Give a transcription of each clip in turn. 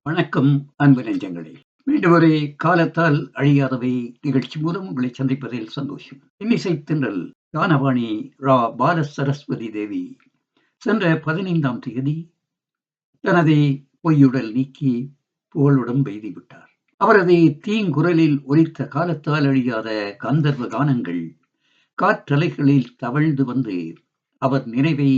வணக்கம் அன்பு நெஞ்சங்களே. மீண்டும் ஒரு காலத்தால் அழியாதவை நிகழ்ச்சி மூலம் உங்களை சந்திப்பதில் சந்தோஷம். இன்னிசை தின்றல் கானவாணி ரா. பால சரஸ்வதி தேவி சென்ற 15ஆம் தேதி தனது பொய்யுடல் நீக்கி புகழுடன் எய்திவிட்டார். அவரது தீங்குரலில் ஒலித்த காலத்தால் அழியாத கந்தர்வ கானங்கள் காற்றலைகளில் தவழ்ந்து வந்து அவர் நினைவை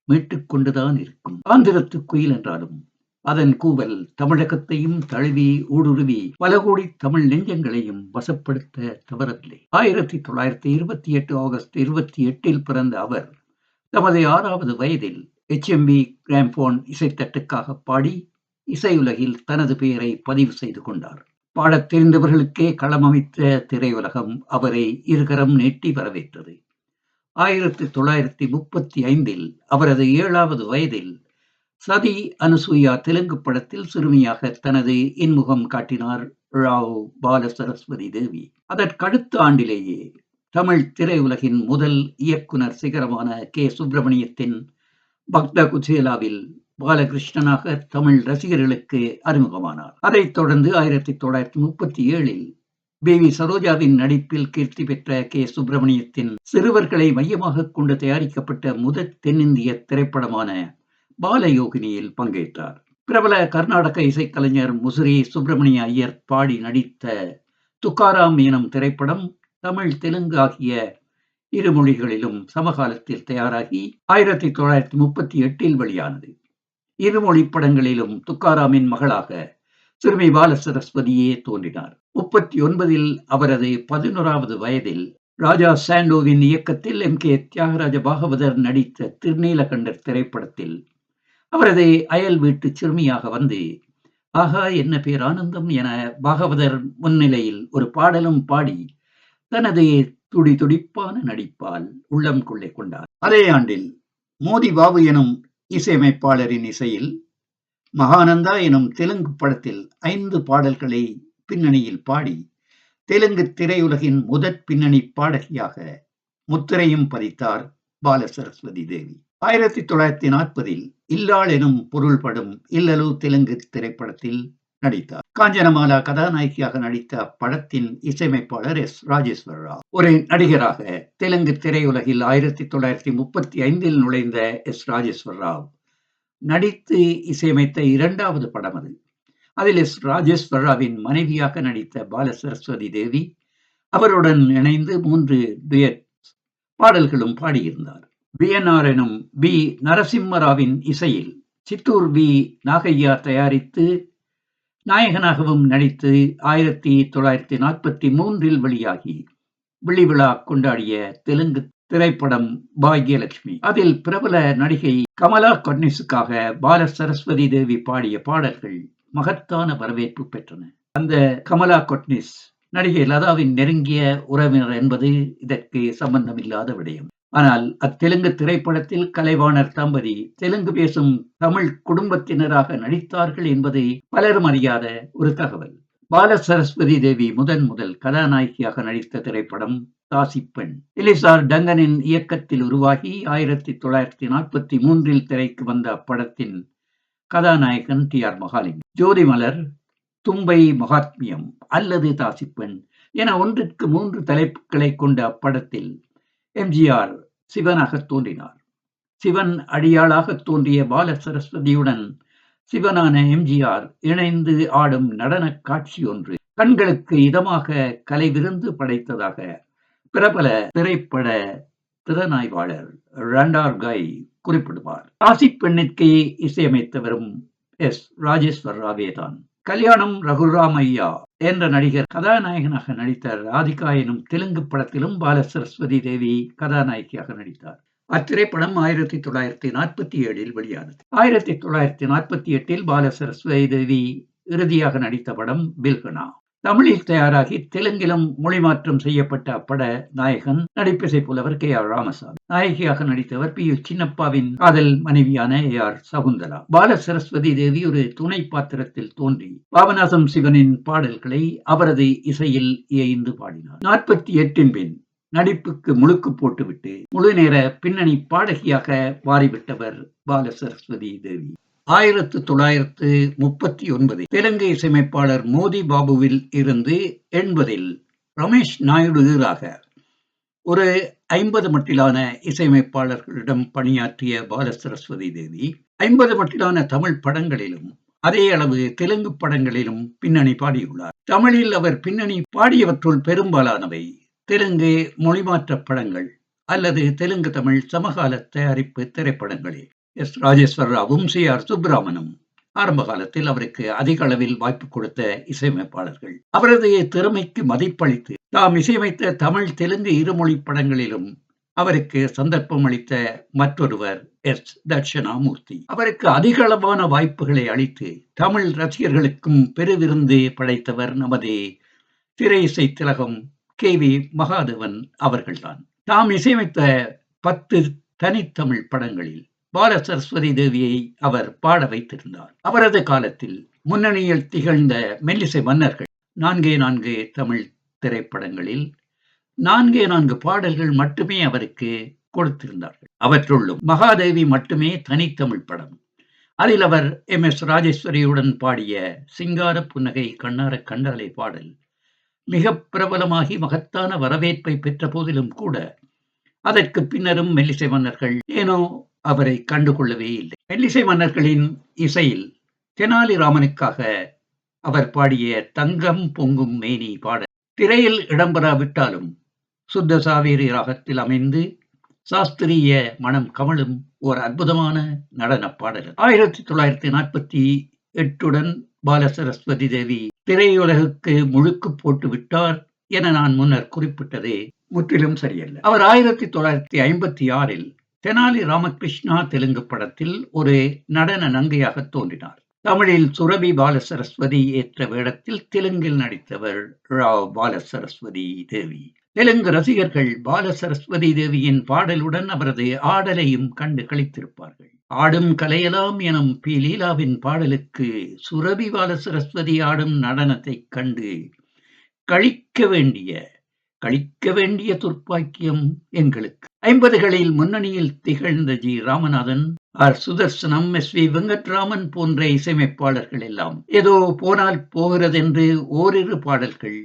மீட்டுக் கொண்டுதான் இருக்கும். ஆந்திரத்து குயில் என்றாலும் அதன் கூவல் தமிழகத்தையும் தழுவி ஊடுருவி பல கோடி தமிழ் நெஞ்சங்களையும் வசப்படுத்த தவறவில்லை. 1928 ஆகஸ்ட் 28 பிறந்த அவர் தமது 6வது வயதில் HMV கிராம்போன் இசைத்தட்டுக்காக பாடி இசையுலகில் தனது பெயரை பதிவு செய்து கொண்டார். பாடத் தெரிந்தவர்களுக்கே களமமைத்த திரையுலகம் அவரை இருகரம் நீட்டி வரவேற்றது. 1935 அவரது 7வது வயதில் சதி அனுசூயா தெலுங்கு படத்தில் சிறுமியாக தனது இன்முகம் காட்டினார் ராவ். பால சரஸ்வதி தேவி. அதற்கடுத்த ஆண்டிலேயே தமிழ் திரையுலகின் முதல் இயக்குனர் சிகரமான கே. சுப்பிரமணியத்தின் பக்த குச்சேலாவில் பாலகிருஷ்ணனாக தமிழ் ரசிகர்களுக்கு அறிமுகமானார். அதைத் தொடர்ந்து 1937 B.V. சரோஜாவின் நடிப்பில் கீர்த்தி பெற்ற கே. சுப்பிரமணியத்தின் சிறுவர்களை மையமாக கொண்டு தயாரிக்கப்பட்ட முதல் தென்னிந்திய திரைப்படமான பாலயோகினியில் பங்கேற்றார். பிரபல கர்நாடக இசைக்கலைஞர் முசிறி சுப்பிரமணிய ஐயர் பாடி நடித்த துக்காராம் எனும் திரைப்படம் தமிழ் தெலுங்கு ஆகிய இரு மொழிகளிலும் சமகாலத்தில் தயாராகி 1938 வெளியானது. இருமொழி படங்களிலும் துக்காராமின் மகளாக சிறுமி பால சரஸ்வதியே தோன்றினார். 39 அவரது 11வது வயதில் ராஜா சாண்டோவின் இயக்கத்தில் M.K. தியாகராஜ பாகவதர் நடித்த திருநீலகண்டர் திரைப்படத்தில் அவரது அயல் வீட்டு சிறுமியாக வந்து ஆகா என்ன பேர் ஆனந்தம் என பாகவதர் முன்னிலையில் ஒரு பாடலும் பாடி தனது துடி துடிப்பான நடிப்பால் உள்ளம் கொள்ளை கொண்டார். அதே ஆண்டில் மோதி பாபு எனும் இசையமைப்பாளரின் இசையில் மகானந்தா எனும் தெலுங்கு படத்தில் 5 பாடல்களை பின்னணியில் பாடி தெலுங்கு திரையுலகின் முதற் பின்னணி பாடகியாக முத்திரையும் பதித்தார் பால சரஸ்வதி தேவி. 1940 இல்லாள் எனும் பொருள்படும் இல்லலு தெலுங்கு திரைப்படத்தில் நடித்தார். காஞ்சனமாலா கதாநாயகியாக நடித்த அப்படத்தின் இசையமைப்பாளர் S. ராஜேஸ்வர ராவ். ஒரு நடிகராக தெலுங்கு திரையுலகில் 1935 நுழைந்த S. ராஜேஸ்வர ராவ் நடித்து இசையமைத்த 2வது படம் அது. அதில் S. ராஜேஸ்வர ராவின் மனைவியாக நடித்த பால சரஸ்வதி தேவி அவருடன் இணைந்து 3 டுயட் பாடல்களும் பாடியிருந்தார். BNR எனும் B. நரசிம்மராவின் இசையில் சித்தூர் V. நாகையா தயாரித்து நாயகனாகவும் நடித்து 1943 வெளியாகி வெள்ளி விழா கொண்டாடிய தெலுங்கு திரைப்படம் பாக்யலட்சுமி. அதில் பிரபல நடிகை கமலா கொட்னிஸுக்காக பால சரஸ்வதி தேவி பாடிய பாடல்கள் மகத்தான வரவேற்பு பெற்றன. அந்த கமலா கொட்னிஸ் நடிகை லதாவின் நெருங்கிய உறவினர் என்பது இதற்கு சம்பந்தமில்லாத விடயம். ஆனால் அத்தெலுங்கு திரைப்படத்தில் கலைவாணர் தம்பதி தெலுங்கு பேசும் தமிழ் குடும்பத்தினராக நடித்தார்கள் என்பது பலரும் அறியாத ஒரு தகவல். பால சரஸ்வதி தேவி முதல் கதாநாயகியாக நடித்த திரைப்படம் தாசிப்பெண். எலிசார் டங்கனின் இயக்கத்தில் உருவாகி 1943 திரைக்கு வந்த அப்படத்தின் கதாநாயகன் T.R. மகாலிங்கம். ஜோதிமலர், தும்பை மகாத்மியம் அல்லது தாசிப்பெண் என 1க்கு 3 தலைப்புகளை கொண்ட அப்படத்தில் MGR சிவனாக தோன்றினார். சிவன் அடியாளாக தோன்றிய பால சரஸ்வதியுடன் சிவனான MGR இணைந்து ஆடும் நடன காட்சி ஒன்று கண்களுக்கு இதமாக கலை விருந்து படைத்ததாக பிரபல திரைப்பட திறனாய்வாளர் ரண்டார் காய் குறிப்பிடுவார். தாசிப்பெண்ணிற்கு இசையமைத்தவரும் S. ராஜேஸ்வர ராவே தான். கல்யாணம் ரகுராமையா என்ற நடிகர் கதாநாயகனாக நடித்த ராதிகா எனும் தெலுங்கு படத்திலும் பால சரஸ்வதி தேவி கதாநாயகியாக நடித்தார். அத்திரைப்படம் 1947 வெளியானது. 1948 பால சரஸ்வதி தேவி இறுதியாக நடித்த படம் பில்கனா. தமிழில் தயாராகி தெலுங்கிலும் மொழிமாற்றம் செய்யப்பட்ட அப்பட நாயகன் நடிப்பிசை புலவர் K.R. ராமசாமி. நாயகியாக நடித்தவர் P.U. சின்னப்பாவின் காதல் மனைவியான A.R. சகுந்தலா. பால சரஸ்வதி தேவி ஒரு துணை பாத்திரத்தில் தோன்றி பாபநாசம் சிவனின் பாடல்களை அவரது இசையில் இயைந்து பாடினார். 48 பின் நடிப்புக்கு முழுக்கு போட்டுவிட்டு முழு நேர பின்னணி பாடகியாக மாறிவிட்டவர் பால சரஸ்வதி தேவி. 1939 தெலுங்கு இசையமைப்பாளர் மோதி பாபுவில் இருந்து 80 ரமேஷ் நாயுடு ஈறாக ஒரு 50 மட்டிலான இசையமைப்பாளர்களிடம் பணியாற்றிய பாலசரஸ்வதி தேவி 50 மட்டிலான தமிழ் படங்களிலும் அதே அளவு தெலுங்கு படங்களிலும் பின்னணி பாடியுள்ளார். தமிழில் அவர் பின்னணி பாடியவற்றுள் பெரும்பாலானவை தெலுங்கு மொழிமாற்ற படங்கள் அல்லது தெலுங்கு தமிழ் சமகால தயாரிப்பு திரைப்படங்களே. எஸ். ராஜேஸ்வர ராவும் சி. ஆர். சுப்பிரமணியனும் ஆரம்ப காலத்தில் அவருக்கு அதிக அளவில் வாய்ப்பு கொடுத்த இசையமைப்பாளர்கள். அவரது திறமைக்கு மதிப்பளித்து தாம் இசையமைத்த தமிழ் தெலுங்கு இருமொழி படங்களிலும் அவருக்கு சந்தர்ப்பம் அளித்த மற்றொருவர் எஸ். தட்சிணாமூர்த்தி. அவருக்கு அதிக அளவான வாய்ப்புகளை அளித்து தமிழ் ரசிகர்களுக்கும் பெருவிருந்து படைத்தவர் நமது திரை இசை திலகம் கே.வி. மகாதேவன் அவர்கள்தான். தாம் இசையமைத்த 10 தனித்தமிழ் படங்களில் பாலசரஸ்வதி தேவியை அவர் பாட வைத்திருந்தார். அவரது காலத்தில் முன்னணியில் திகழ்ந்த மெல்லிசை மன்னர்கள் 4 தமிழ் திரைப்படங்களில் 4 பாடல்கள் மட்டுமே அவருக்கு கொடுத்திருந்தார்கள். அவற்றுள்ளும் மகாதேவி மட்டுமே தனித்தமிழ் படம். அதில் அவர் எம்.எஸ். ராஜேஸ்வரியுடன் பாடிய சிங்கார புன்னகை கண்ணார கண்டாலே பாடல் மிக பிரபலமாகி மகத்தான வரவேற்பை பெற்ற போதிலும் கூட அதற்கு பின்னரும் மெல்லிசை மன்னர்கள் ஏனோ அவரை கண்டுகொள்ளவே இல்லை. மெல்லிசை மன்னர்களின் இசையில் தெனாலிராமனுக்காக அவர் பாடிய தங்கம் பொங்கும் மேனி பாடல் திரையில் இடம்பெறாவிட்டாலும் சுத்த சாவேரி ராகத்தில் அமைந்து சாஸ்திரிய மனம் கமழும் ஒரு அற்புதமான நடன பாடல். 1948 பாலசரஸ்வதி தேவி திரையுலகுக்கு முழுக்கு போட்டு விட்டார் என நான் முன்னர் குறிப்பிட்டது முற்றிலும் சரியல்ல. அவர் 1956 தெனாலி ராமகிருஷ்ணா தெலுங்கு படத்தில் ஒரு நடன நங்கையாக தோன்றினார். தமிழில் சுரபி பாலசரஸ்வதி ஏற்ற வேடத்தில் தெலுங்கில் நடித்தவர் ராவ் பாலசரஸ்வதி தேவி. தெலுங்கு ரசிகர்கள் பாலசரஸ்வதி தேவியின் பாடலுடன் அவரது ஆடலையும் கண்டு களித்திருப்பார்கள். ஆடும் கலையலாம் எனும் பி. லீலாவின் பாடலுக்கு சுரபி பாலசரஸ்வதி ஆடும் நடனத்தைக் கண்டு களிக்க வேண்டிய துர்ப்பாக்கியம் எங்களுக்கு. 50களில் முன்னணியில் திகழ்ந்த G. Ramanathan, R. Sudarsanam, S. V. Venkatraman போன்ற இசையமைப்பாளர்கள் எல்லாம் ஏதோ போனால் போகிறதென்று ஓரிரு பாடல்கள்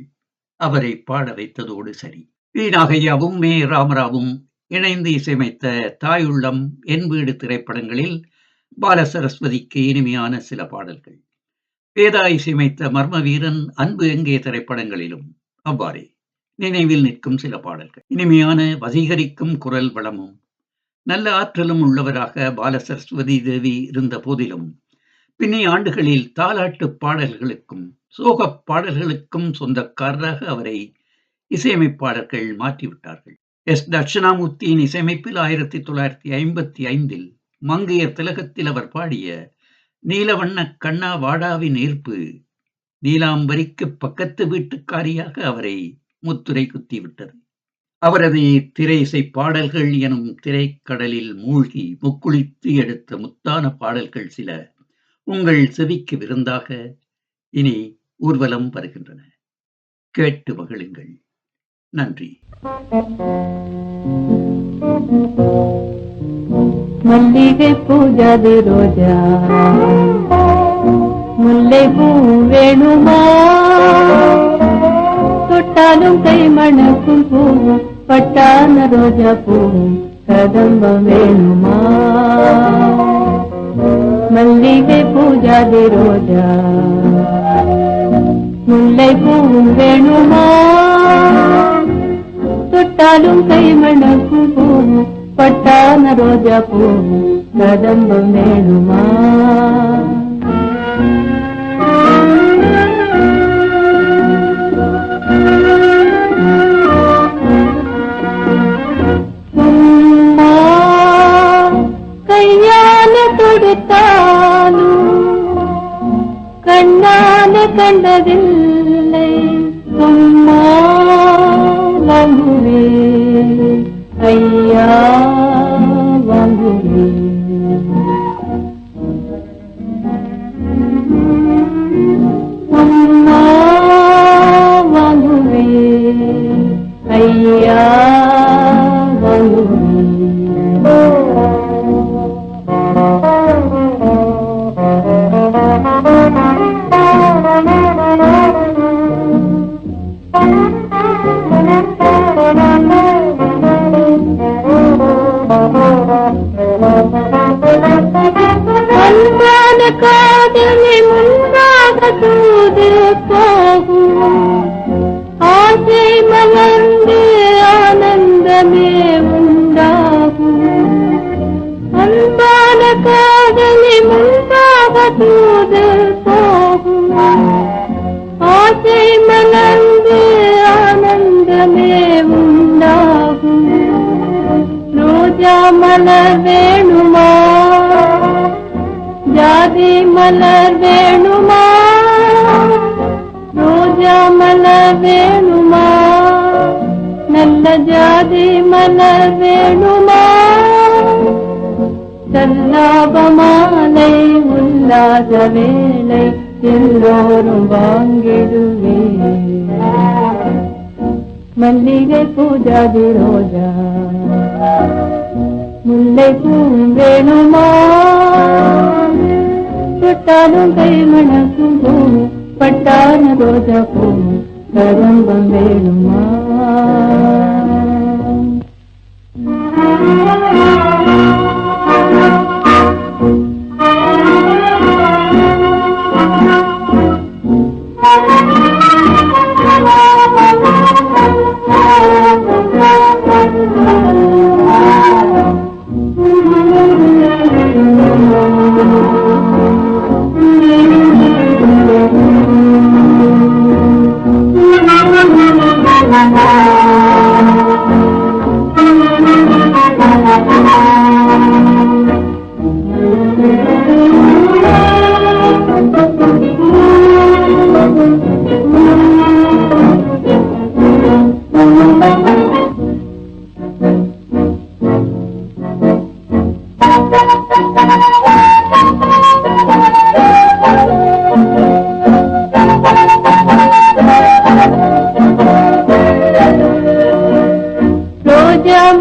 அவரை பாட வைத்ததோடு சரி. வி. நாகையாவும் மே. ராமராவும் இணைந்து இசையமைத்த தாயுள்ளம், என் வீடு திரைப்படங்களில் பாலசரஸ்வதிக்கு இனிமையான சில பாடல்கள், வேதா இசையமைத்த மர்ம வீரன், அன்பு எங்கே திரைப்படங்களிலும் அவ்வாறே நினைவில் நிற்கும் சில பாடல்கள். இனிமையான வசீகரிக்கும் குரல் வளமும் நல்ல ஆற்றலும் உள்ளவராக பாலசரஸ்வதி தேவி இருந்த போதிலும் பின்னைய ஆண்டுகளில் தாலாட்டு பாடல்களுக்கும் சோகப் பாடல்களுக்கும் சொந்தக்காரராக அவரை இசையமைப்பாளர்கள் மாற்றிவிட்டார்கள். எஸ். தட்சிணாமூர்த்தியின் இசையமைப்பில் 1955 மங்கையர் திலகத்தில் அவர் பாடிய நீலவண்ண கண்ணா வாடாவின் ஈர்ப்பு நீலாம்பரிக்கு பக்கத்து வீட்டுக்காரியாக அவரை முத்துரை குத்திவிட்டது. அவரது திரை இசை பாடல்கள் எனும் திரைக்கடலில் மூழ்கி முக்குளித்து எடுத்த முத்தான பாடல்கள் சில உங்கள் செவிக்கு விருந்தாக இனி ஊர்வலம் வருகின்றன. கேட்டு மகிழுங்கள். நன்றி. மல்லிகை பூஜாதி ரோஜா முல்லை பூ வேணுமா, தொட்டாலும் கை மணக்கும் பூ பட்டான ரோஜா பூ கதம்பம் வேணுமா. மல்லிகை பூஜாதி ரோஜா முல்லை பூ வேணுமா, தொட்டாலும் கை மணக்கும் பூ பட்டான ரோஜா பூ கதம்பம் வேணுமா. கையால கொடுத்தாலும் கண்ணால கண்டதில்லை, சும்மா வாங்குவே ஐயா வாங்குவே. சும்மா வாங்குவே ஐயா வாங்குவே. தூது போகும் ஆசை மலர்ந்து ஆனந்தமே உண்டாகும் ரோஜா மலர் வேணுமா ஜாதி மலர் வேணுமா ரோஜா மலர் வேணுமா நல்ல ஜாதி மலர் வேணுமா சல்லாப மாலை உல்லாச வேளை எல்லோரும் வாங்கிடுவே மல்லிகை பூஜாதி ரோஜா முல்லை பூ வேணுமா தொட்டாலும் கை மணக்கும் பூ பட்டான ரோஜா பூ கதம்பம் வேணுமா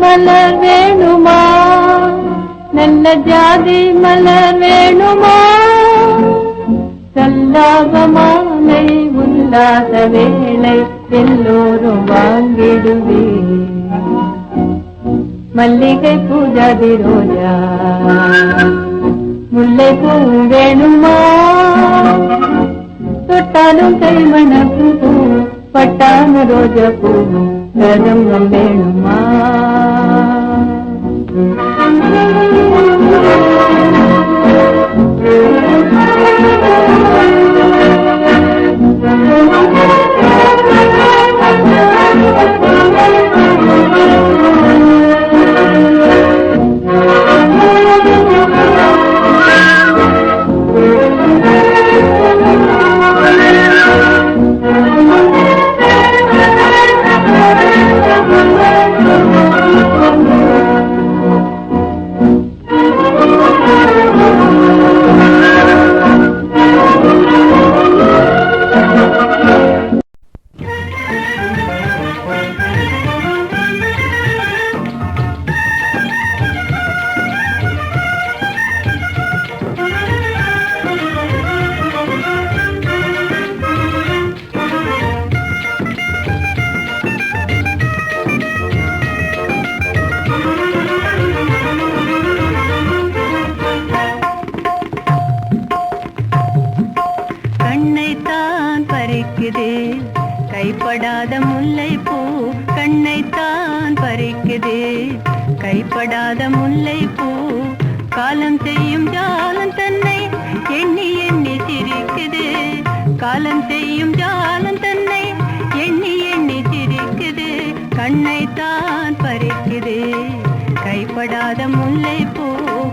மலர் வேணுமா நல்ல ஜாதி மலர் வேணுமா சல்லாப மாலை உல்லாச வேளை எல்லோரும் வாங்கிடுவே மல்லிகை பூஜாதி ரோஜா முல்லை பூ வேணுமா தொட்டாலும் கை மணக்கும் பூ பட்டான ரோஜா பூ கதம்பம் வேணுமா கைப்படாத முல்லை பூ கண்ணைத்தான் பறிக்குது கைப்படாத முல்லை பூ காலம் செய்யும் ஜாலம் தன்னை எண்ணி எண்ணி சிரிக்குது காலம் செய்யும் ஜாலம் தன்னை எண்ணி எண்ணி சிரிக்குது கண்ணைத்தான் பறிக்குது கைப்படாத முல்லை பூ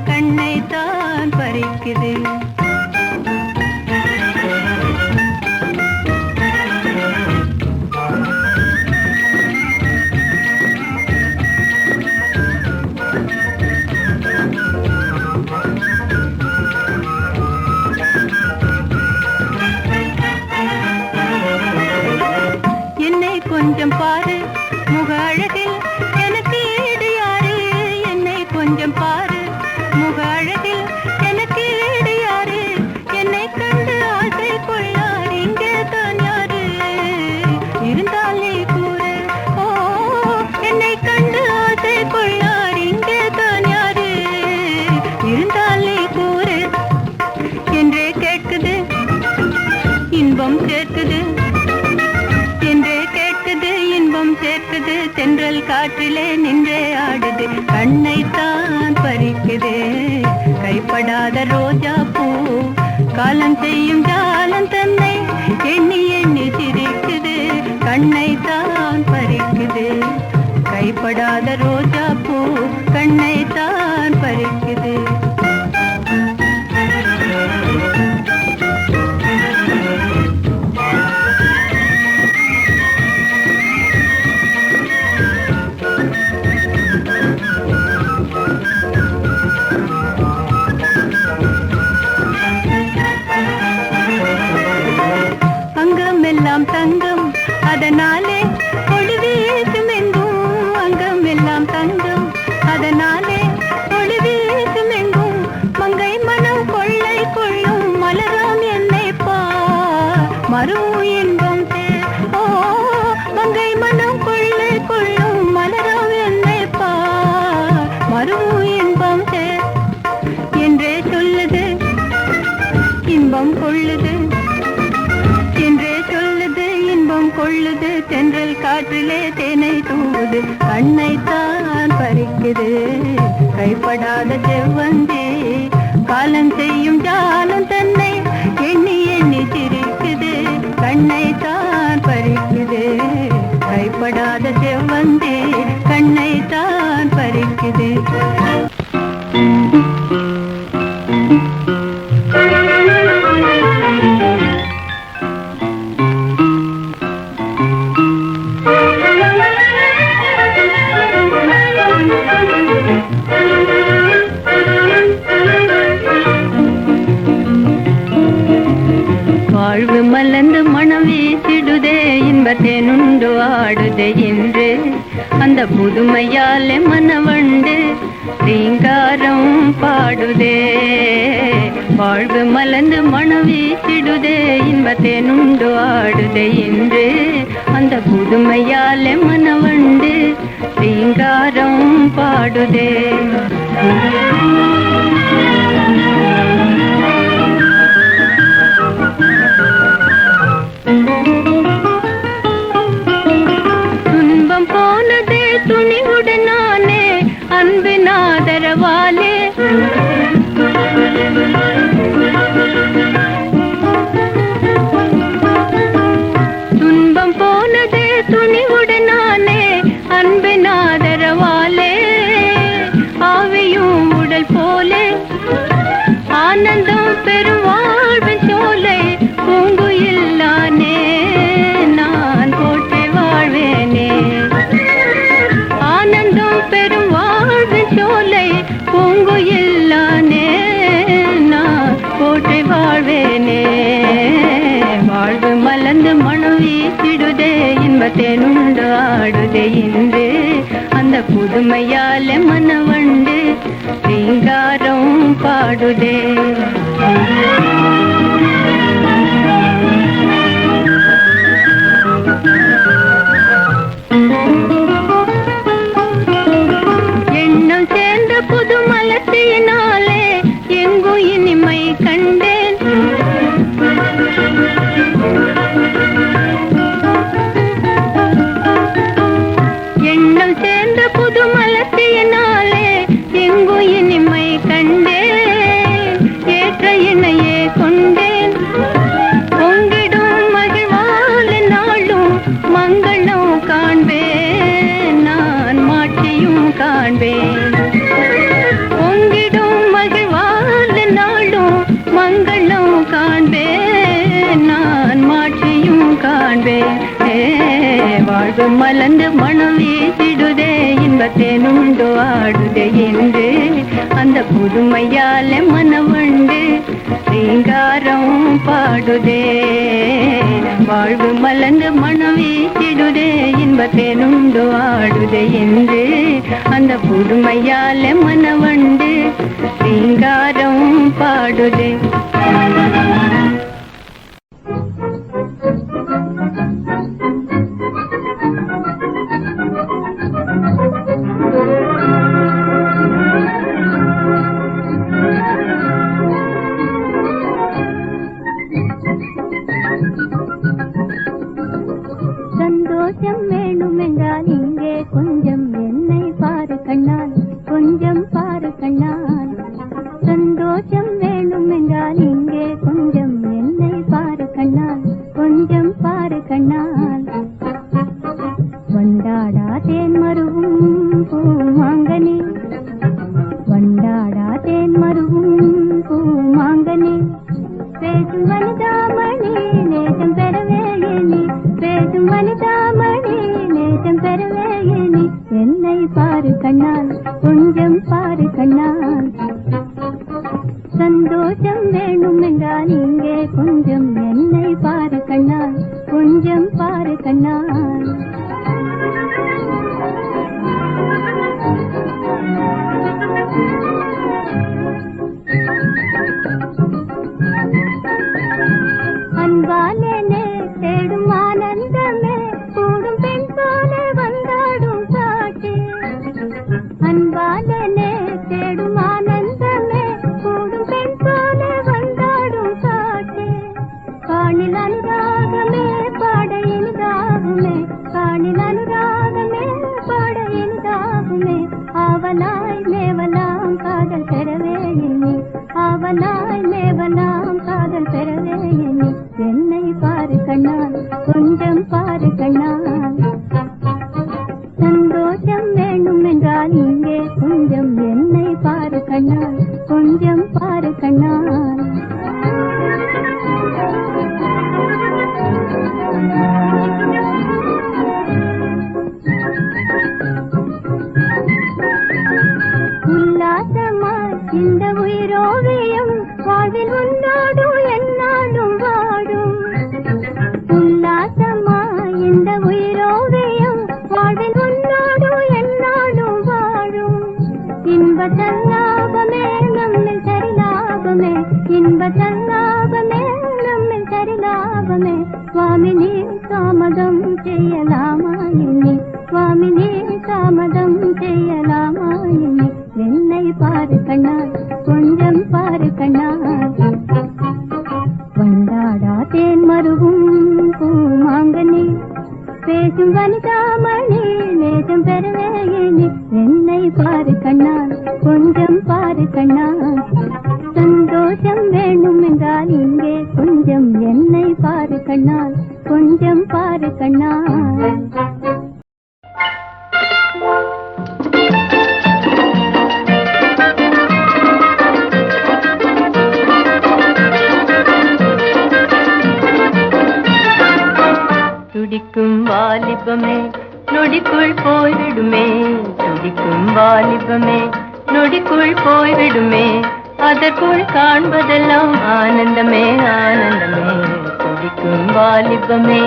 கண்ணைத்தான் பறிக்குது கொஞ்சம் பாரு முக அழகில் எனக்கு ஈடு யாரு என்னை கொஞ்சம் பாரு முக அழகில் எனக்கு ஈடு யாரு என்னை கண்டு ஆசை கொள்ளார் இங்கே தான் யாரு இருந்தாலே கூறு ஓ என்னை கண்டு ஆசை கொள்ளார் இங்கே தான் யாரு இருந்தாலே கூறு என்றே கேட்குது இன்பம் சேர்க்குது சேர்க்குது தென்றல் காற்றிலே நின்றே ஆடுது கண்ணைத்தான் பறிக்குது கைப்படாத ரோஜா பூ காலம் செய்யும் ஜாலம் தன்னை எண்ணி எண்ணி சிரிக்குது, கண்ணை தான் பறிக்குது. கைப்படாத ரோஜா பூ கண்ணை தான் பறிக்குது. அங்கமெல்லாம் தங்கம் அதனாலே ஒளி வீசும் எங்கும், அங்கம் எல்லாம் தங்கம் அதனாலே ஒளி வீசும் எங்கும். மங்கை மனம் கொள்ளை கொள்ளும் மலராம் என்னை பார், மறு இன்பம் சேர். ஓ மங்கை மனம் கொள்ளை கொள்ளும் மலராம் என்னை பார், மறு இன்பம் சேர் என்றே சொல்லுது இன்பம் கொள்ளுது, என்றே சொல்லுது இன்பம் கொள்ளுது. தென்றல் காற்றிலே தேனை தூவுது, கண்ணை தான் பறிக்குது. கைப்படாத செவ்வந்தி காலம் செய்யும் ஜாலம் தன்னை எண்ணி எண்ணி சிரிக்குது, கண்ணை தான் பறிக்குது. கைப்படாத செவ்வந்தி கண்ணை தான் பறிக்குது. வாழ்வு மலர்ந்து மனம் வீசிடுதே, இன்பத்தேனுண்டு ஆடுதே என்று அந்த புதுமையாலே மனவண்டு ரீங்காரம் பாடுதே. வாழ்வு மலர்ந்து மனம் வீசிடுதே, இன்பத்தேனுண்டு ஆடுதே என்று அந்த புதுமையாலே மனவண்டு ரீங்காரம் பாடுதே. துன்பம் போனதே துணிவுடனானே அன்பின் ஆதரவாலே, துன்பம் போனதே துணிவுடனானே அன்பின் ஆதரவாலே. ஆவியும் உடல் போலே ஆனந்தம் பெரும் வாழ்வின் சோலை, பூங்குயில்லானே நான் போற்றி வாழ்வேனே. ஆனந்தம் பெரும் வாழ்வின் சோலை, பூங்குயில்லானே நான் போற்றி வாழ்வேனே. வாழ்வு மலர்ந்து மனம் வீசிடுதே, இன்பத்தேனுண்டு ஆடுதே என்று அந்த புதுமையாலே மனவண்டு ரீங்காரம் பாடுதே. எண்ணம் சேர்ந்த புது மலர்ச்சியினாலே எங்கும் இனிமை கண்டேன். எண்ணம் சேர்ந்த புது மலர்ச்சியினாலே எங்கும் இனிமை கண்டேன். ஏற்ற இணையே கொண்டேன், பொங்கிடும் மகிழ்வால நாளும் மங்களம் காண்பேன், நான் மாட்சியும் காண்பேன். பொங்கிடும் மகிழ்வால நாளும் மங்களம் காண்பேன், நான் மாட்சியும் காண்பேன். வாழ்வு மலர்ந்து மனம் வீசிடுதே, இன்பத்தேனுண்டு ஆடுதே என்று அந்த புதுமையாலே மனவண்டு ரீங்காரம் பாடுதே. வாழ்வு மலர்ந்து மனம் வீசிடுதே, இன்பத்தேனுண்டு ஆடுதே என்று அந்த புதுமையாலே மனவண்டு ரீங்காரம் பாடுதே. சந்தோஷம் வேணுமென்றால் இங்கே கொஞ்சம் என்னை பாரு கண்ணால், கொஞ்சம் பாரு கண்ணால். சந்தோஷம் வேணுமென்றால் இங்கே கொஞ்சம் கண்ணால் வண்டாடா தேன் மருவும் பூமாங்கனி வண்டாடா தேன் மருவும் பூமாங்கனி பேசும் வனிதாமணி நேசம் பெறவே எண்ணி பேசும் வனிதாமணி நேசம் பெறவே எண்ணி என்னை பாரு கண்ணால் கொஞ்சம் பாரு கண்ணால் சந்தோஷம் வேணும் என்றால் இங்கே கொஞ்சம் என்னை பாரு கண்ணால் கொஞ்சம் பாரு கண்ணால் அன்பாலே தேடும் ஆனந்தமே கூடும் பெண் போல வந்தாடும் காட்டு அன்பாலே தேடும் ஆனந்தமே கூடும் பெண் போல வந்தாடும் காட்டு காணில் அனுராகமே பாட இனிதாகுமே காணில் அனுராகமே பாட இனிதாகுமே ஆவலாய் மேவலாம் காதல் பெறவே எண்ணி ஆவலாய் மேவலாம் காதல் பெறவே எண்ணி என்னை பாரு கண்ணால் கொஞ்சம் பாரு கண்ணால் சந்தோஷம் வேணும் என்றால் இங்கே கொஞ்சம் என்னை பாரு கண்ணால் கொஞ்சம் பாரு கண்ணால் உல்லாசமாய் இந்த உயிரோவியம் வாழ்வில் உண்டாடும் என்னாலும் வாடும் உல்லாசமாய் இந்த உயிரோவியம் வாழ்வில் உண்டாடும் என்னாலும் வாழும் இன்ப சல்லாபமே நம்மில் சரிலாபமே இன்ப சல்லாபமே நம்மில் சரிலாபமே சுவாமினி தாமதம் செய்யலாமா எண்ணி சுவாமினி தாமதம் செய்யலாமா எண்ணி என்னை பாரு கண்ணால் கொஞ்சம் பாரு கண்ணால் வண்டாடா தேன் மருவும் பூமாங்கனி பேசும் வனிதாமணி நேசம் பெறவே எண்ணி என்னை பாரு கண்ணால் கொஞ்சம் பாரு கண்ணால் சந்தோஷம் வேணும் என்றால் இங்கே கொஞ்சம் என்னை பாரு கண்ணால் கொஞ்சம் பாரு கண்ணால் துடிக்கும் வாலிபமே நொடிக்குள் போய்விடுமே துடிக்கும் வாலிபமே நொடிக்குள் போய்விடுமே அதற்குள் காண்பதெல்லாம் ஆனந்தமே ஆனந்தமே துடிக்கும் வாலிபமே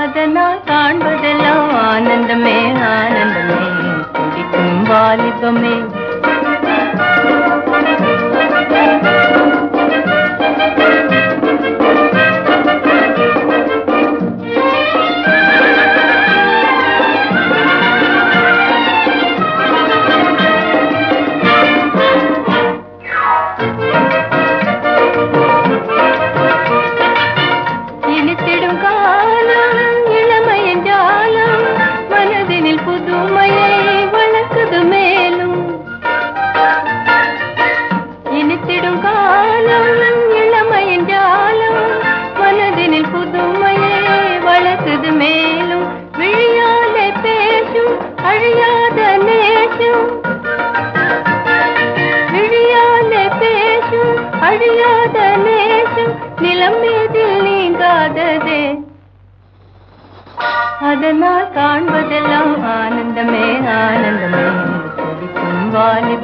அதனால் காண்பதெல்லாம் ஆனந்தமே ஆனந்தமே துடிக்கும் வாலிபமே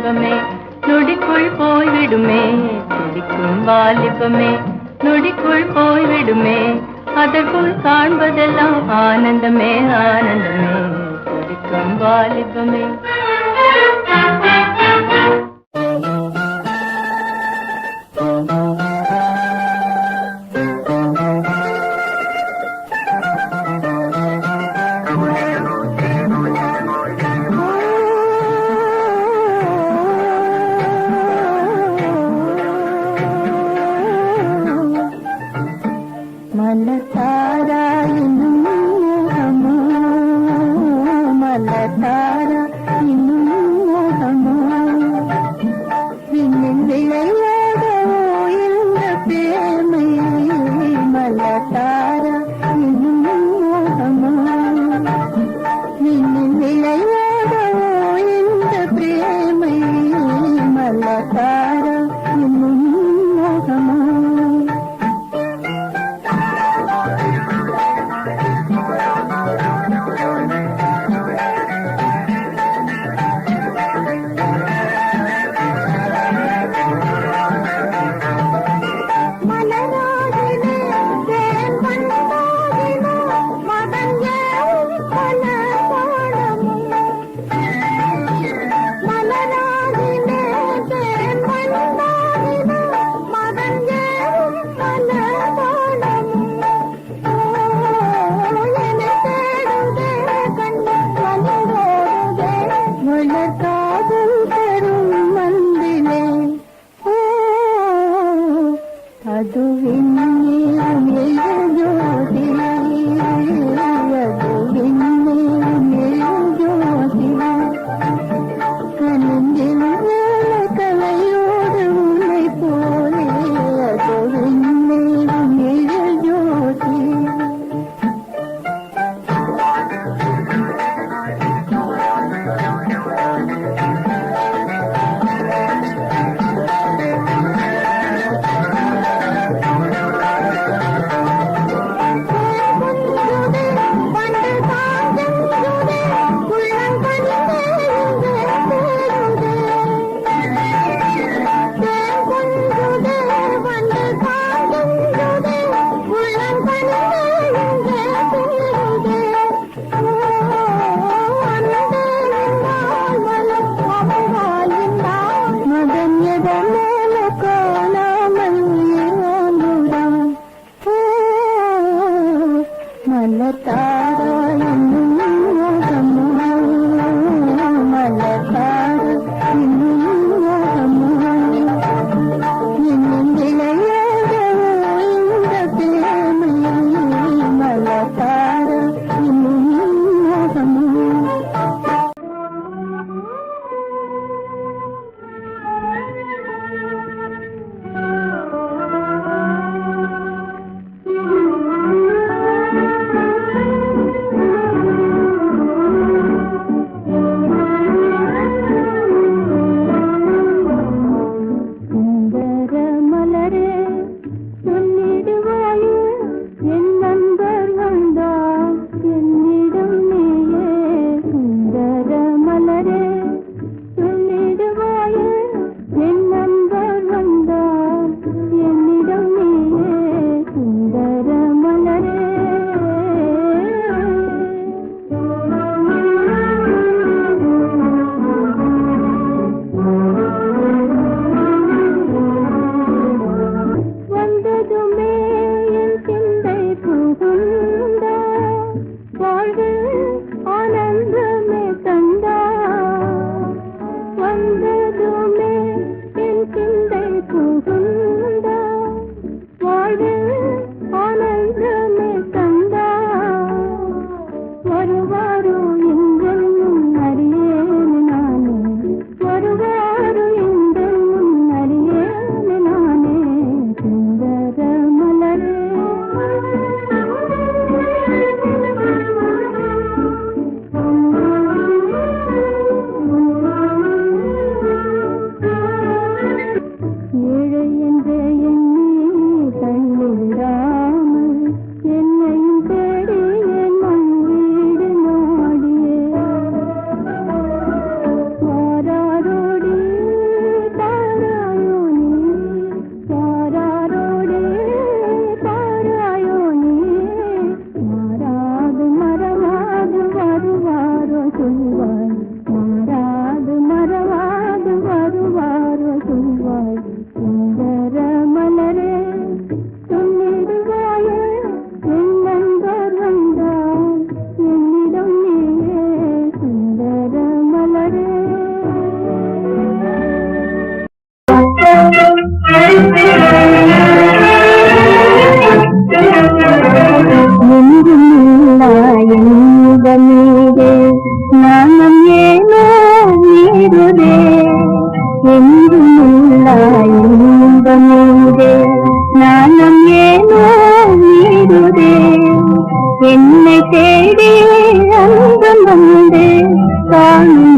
வாலிபமே நொடிக்குள் போய்விடுமே, துடிக்கும் வாலிபமே நொடிக்குள் போய்விடுமே, அதற்குள் காண்பதெல்லாம் ஆனந்தமே ஆனந்தமே, துடிக்கும் வாலிபமே. மலத்தாரா இன்னும் மோகமோ, மலத்தாரா இன்னும் மோகமோ, விண்ணில் விளையாடவோ இந்த பேமை, மலத்தாரா இன்னும் மோகமோ, விண்ணில் விளையாடவோ இந்த பிரேமை, மலத்தாரா இன்னும் மோகமோ.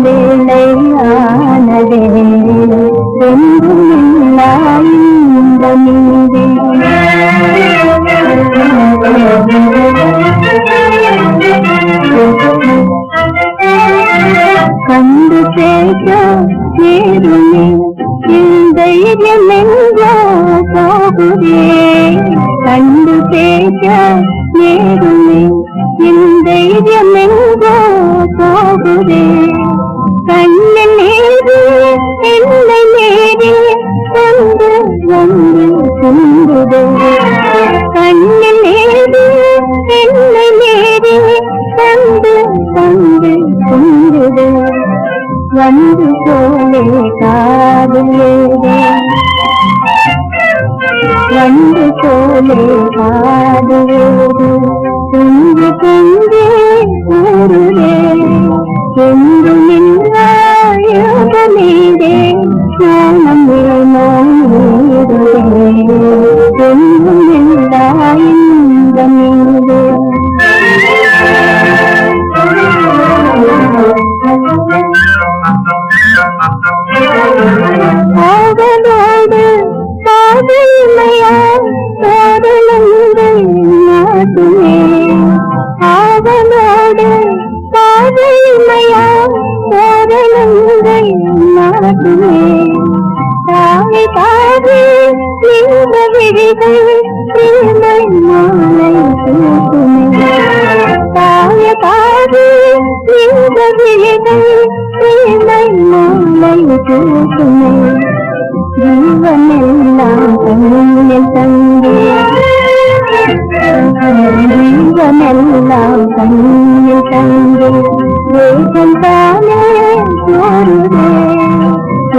வேளையானதே கண்டு பேச நேருமே தைரியமென்றோ போகுதே கண்டு பேச நேருமே தைரியமென்றோ போகுதே கண்ணன் நேரு என்னை நேரே வந்து வந்து கும்புதே கண்ணன் நேரு என்னை நேரே வந்து வந்து கும்புதே வந்து போலே காதலேதே வந்து போலே காதலேது குஞ்சு குஞ்சே கூறுதே என்று நின்றாயுதமேதே ஞானம் வேணோ நீருதே என்று நின்றாயுதமேதே ஆவலோடு காதல்மையா காதலங்கள் நாட்டுமே ஆவலோடு காதல்மையா காதலங்கள் நாட்டுமே தாய் தாவி இந்த விழிகள் தீமை மாலை தூக்குமே தாய தாவி இந்த விழிகள் தீமை மாலை தூக்குமே ஜீவனெல்லாம் கண்ணில் தங்கே ஜீவனெல்லாம் கண்ணில் தங்கே வேகம் தானே சோறுதே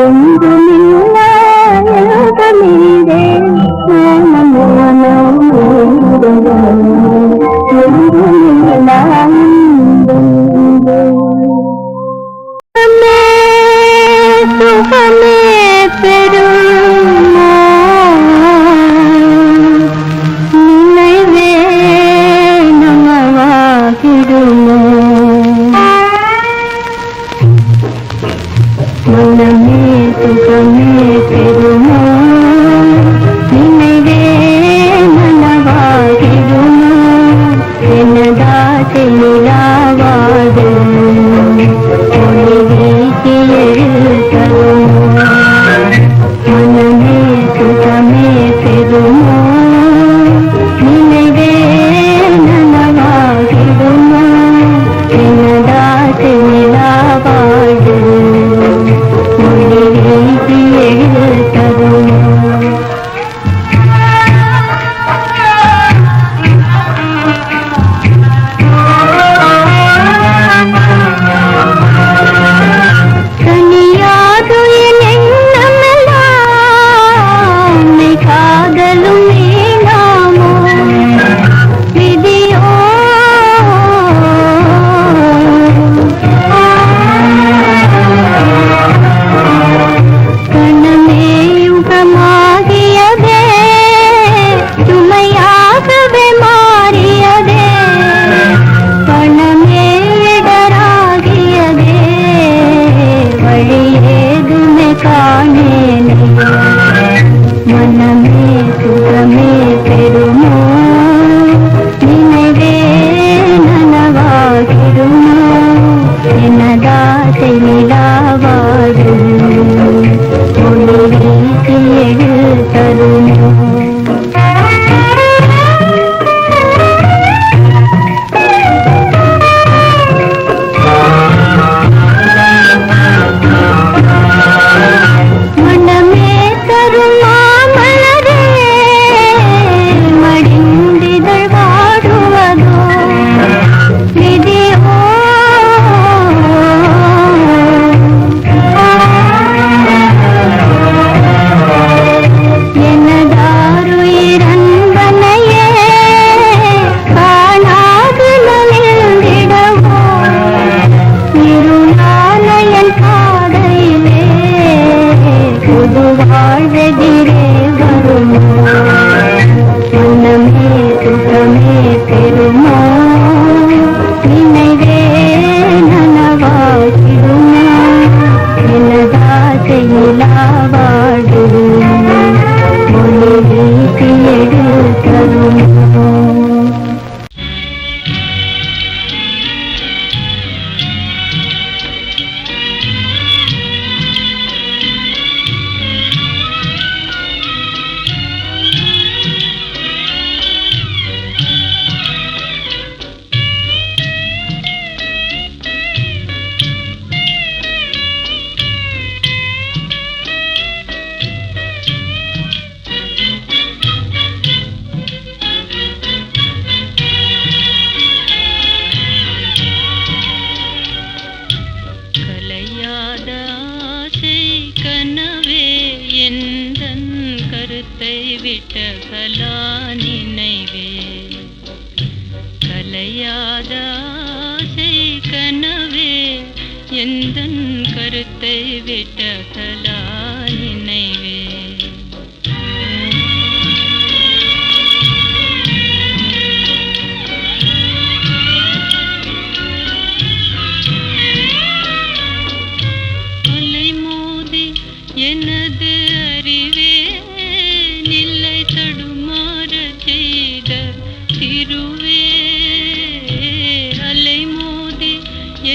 என்றுமில்லாதமீதே மனம் மனம் என்றுமில்லாம் சுகமே பெரும் நினைவே நமவாகிடுமோ மனமே சுகமே பெருமோ நினைவே நனவாகிடுமோ என்னதாசை நிலாவாது ஒளி வீசி எழுதருமோ மனமே சுகமே பெருமோ நினைவே நனவாகிடுமோ என்னதாசை நிலாவாது ஒளி வீசி எழுதருமோ மனமே சுகமே பெருமோ நினைவே நனவாகிடுமோ என்னதாசை நிலாவாது ஒளி வீசி எழுதருமோ கலையாத ஆசை கனவே எந்தன் கருத்தை விட்ட கலா நினைவே. கலையாத ஆசை கனவே எந்தன் கருத்தை விட்ட கலா நினைவே. எனது அறிவே நிலை தடுமாற செய்த திருவே. அலை மோதி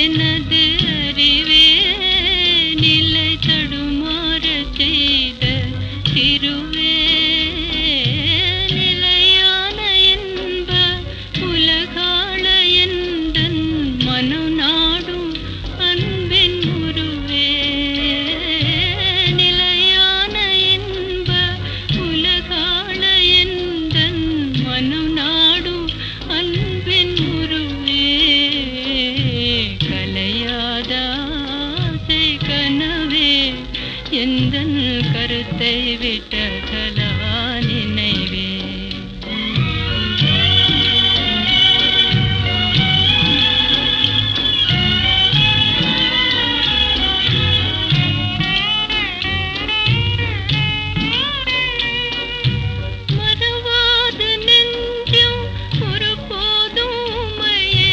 எனது அறிவே நிலை தடுமாற செய்த திருவே. நிலையான என்ப உலகாள எந்தன் மனம் நாடும் அன்பின் உருவே. எந்தன் கருத்தை விட்ட கலா நினைவே. மறவாத நெஞ்சம் ஒரு போதும் உம்மையே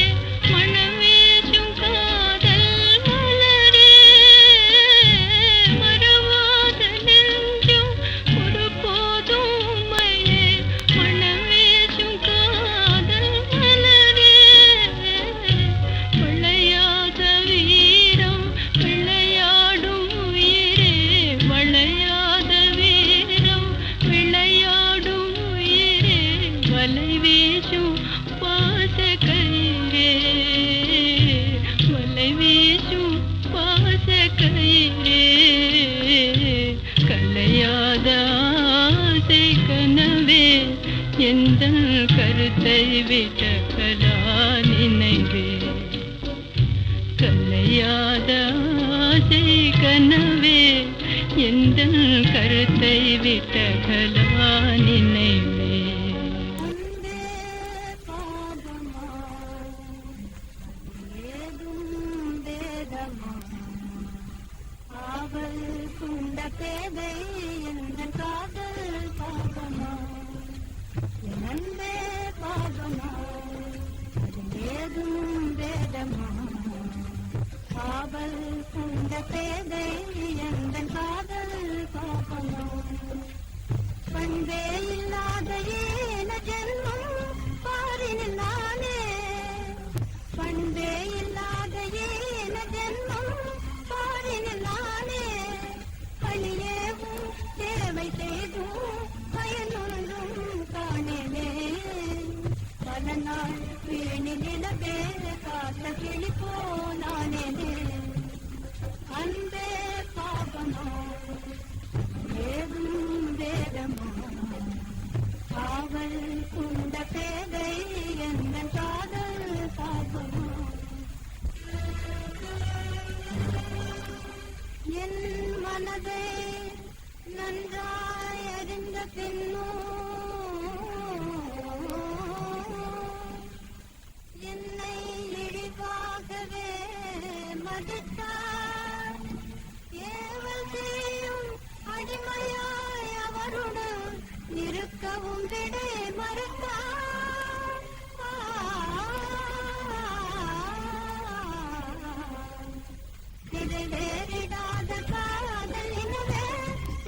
மனம் வீசும் காதல் மலரே. கலையாத ஆசை கனவே எந்தன் கருத்தை விட்ட கலா நினைவே. கலையாத ஆசை கனவே எந்தன் கருத்தை விட்ட கலா நினைவே. பேதை எந்த காதல் பாபமா எந்தே பாபமா ஏதும் வேதமா. காவல் கொண்ட பேதை எந்த காதல் பாபமா. பண்பே இல்லாத ஏன ஜென்மம் பாரினில் நானே. பண்பே இல்லாத ஏன ஜென்மம் பாரினில் நானே. பணியேவும் தேவை செய்தும் பயனொன்றும் காணலே. பல நாள் வீணி நிலவே காத்த கிளி போனானே. அன்பே பாபமா ஏதும் வேதமா. காவல் கொண்ட பேதை எந்த காதல் பாபமா. என் மனதை நன்றாய் அறிந்த பின்னோ என்னை இழிவாகவே மதித்தார். ஏவல் செய்யும் அடிமையாய் அவருடன் இருக்கவும் விடை மறுத்தார். நிறைவேறிடாத காதல் எனவே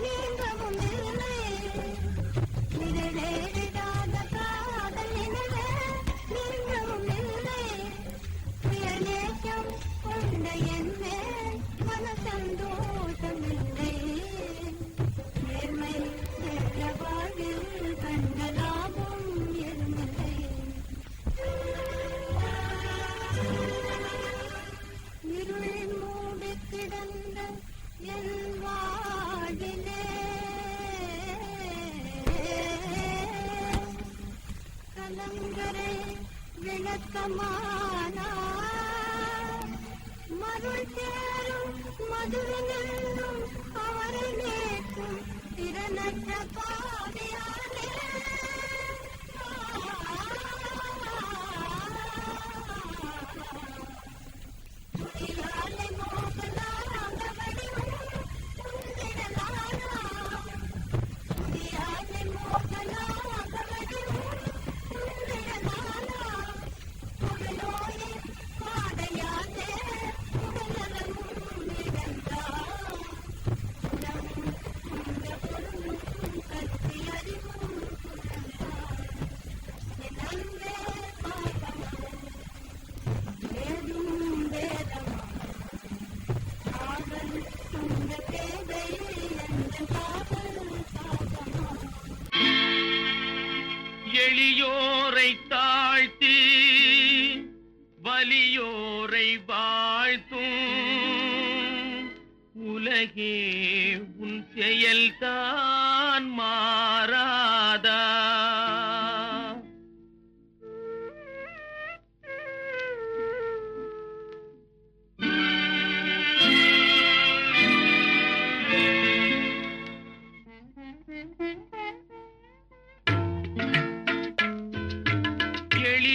நீங்கவும் இல்லை. நிறைவேறிடாத காதல் எனவே நீங்கவும் இல்லை. சுயநேசம் கொண்ட என்னே மன சந்தோஷமில்லை. நேர்மை என்ற வாழ்வில் கண்ட லாபம் எதுமில்லை. இருள் மூடி கிடந்த என் வாழ்விலே கலங்கரை விளக்கமானார். மருள் சேரும் மதுரனும் அவரை நேற்றும் திறனற்ற பாவியானே. முடியாலே மோகனாகவடி உந்திடலானா. முடியாலே மோகனாகவடி உந்திடலானா. உடலோயே பாதையாலே உடலமும் நிகழ்ந்தார். உடமும் இந்த பொருளும் கத்தி அறிவும் புகழ்ந்தார். என் அன்பே பாவமா ஏதும் வேதமா காதல் இந்த பேதை எந்த காதல் பாவமா. எளியோரை தாழ்த்தி வலியோரை வாழ்த்தும் உலகே உன் செயல்தான் மாறாதா.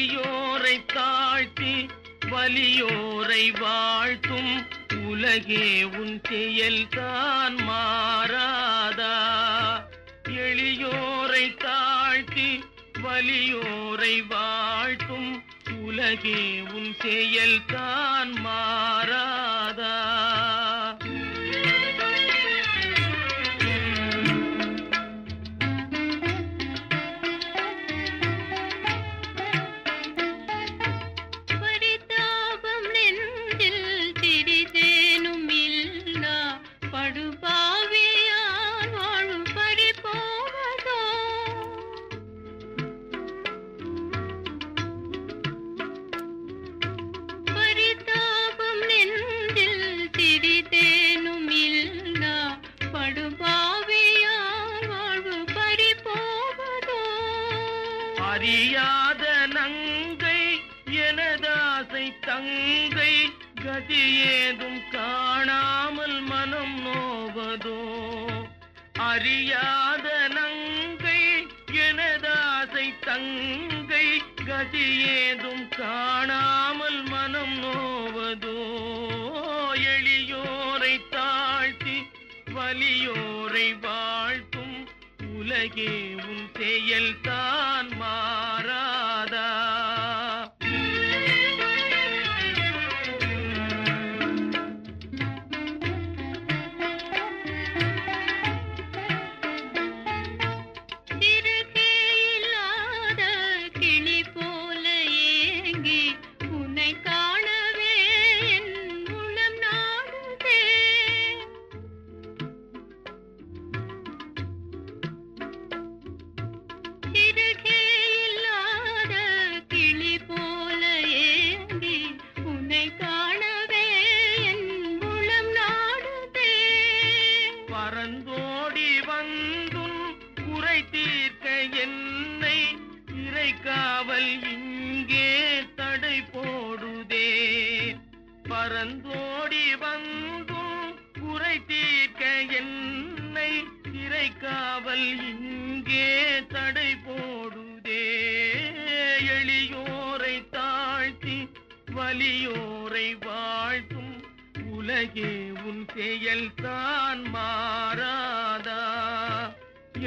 எளியோரை தாழ்த்தி வலியோரை வாழ்த்தும் உலகே உன் செயல்தான் மாறாதா. எளியோரை தாழ்த்தி வலியோரை வாழ்த்தும் உலகே உன் செயல்தான் மாறாதா. பரிதாபம் நெஞ்சில் சிறிதேனும் இல்லா படுபாவியார் வாழும் பறிபோவதோ. பரிதாபம் நெஞ்சில் சிறிதேனும் இல்லா படுபாவியார் வாழ்வு பறிபோவதோ. அறியாத நங்கை எனதாசை தங்கை கதியேதும் காணாமல் மனம் நோவதோ. அறியாத நங்கை எனதாசை தங்கை கதியேதும் காணாமல் மனம் நோவதோ. எளியோரை தாழ்த்தி வலியோரை வாழ்த்தும் உலகே உன் செயல்தான் மாறாதா. திருகே இல்லாத கிளி போல ஏங்கி உன்னை காணவே என் உளம் நாடுதே. திருகே இல்லாத கிளி போல ஏங்கி உன்னை காணவே என் உளம் நாடுதே. பறந்தோடி வந்தும் குறை தீர்க்க என்னை இறைக்காவல் இங்கே தடை போடுதே. பறந்தோடி வந்தும் குறை தீர்க்க என்னை இறைக்காவல் இங்கே தடை போடுதே. எளியோரை தாழ்த்தி வலியோரை வாழ்த்தும் உலகே உன் செயல்தான் மாறாதா.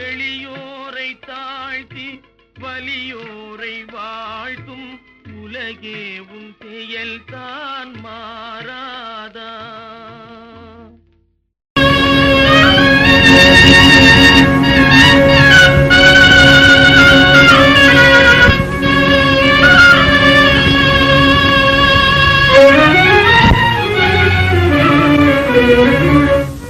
எளியோரை தாழ்த்தி வலியோரை வாழ்த்தும் உலகே உன் செயல்தான் மாறாதா.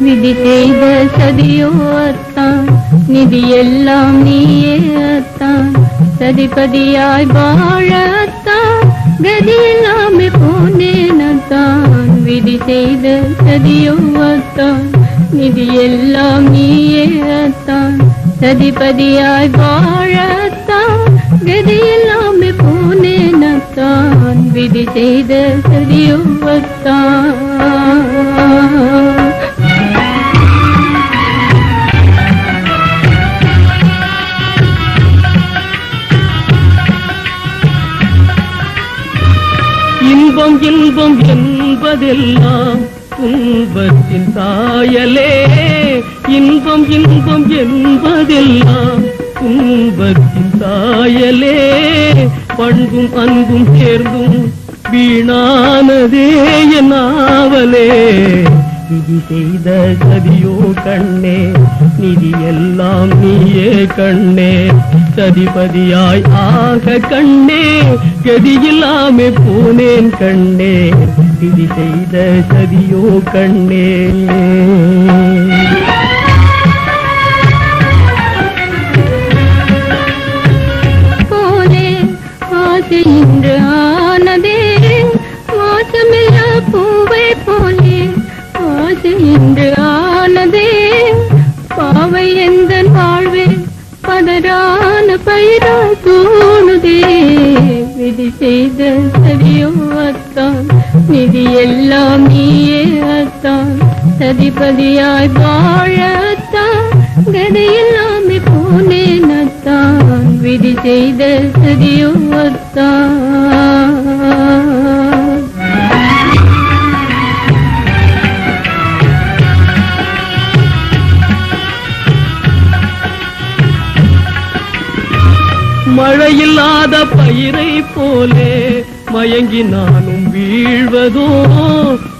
விதி செய்த சதியோ அத்தான், நிதி எல்லாம் நீயே அத்தான். சதிபதியாய் வாழ அத்தான், கதி எல்லாமே போனேன் அத்தான். விதி செய்த சதியோ அத்தான், நிதி எல்லாம் நீயே அத்தான். சதிபதியாய் வாழ அத்தான், கதி எல்லாமே போனேன் அத்தான். விதி செய்த சதியோ அத்தான். இன்பம் இன்பம் என்பதெல்லாம் துன்பத்தின் சாயலே. இன்பம் இன்பம் என்பதெல்லாம் துன்பத்தின் சாயலே. பண்பும் அன்பும் சேர்ந்தும் வீணானதே என் ஆவலே. விதி செய்த சதியோ கண்ணே, நிதி எல்லாம் நீயே கண்ணே. சதிபதியாய் ஆக கண்ணே, கதியில்லாமே போனேன் கண்ணே. விதி செய்த சதியோ கண்ணே. போலே ஆசை இன்று ஆனதே, வாசமில்லா பூவை போலே ஆசை இன்று ஆனதே. பாவை எந்தன் வாழ்வே பதரான பயிரா தோணுதே. விதி செய்த சரியோ அத்தான், நிதி எல்லாம் நீயே அத்தான். சதிபதியாய் வாழ அத்தான், கதையெல்லாமே போனேன் அத்தான். விதி செய்த சரியோ அத்தான். மழையில்லாத பயிரை போலே மயங்கி நானும் வீழ்வதோ.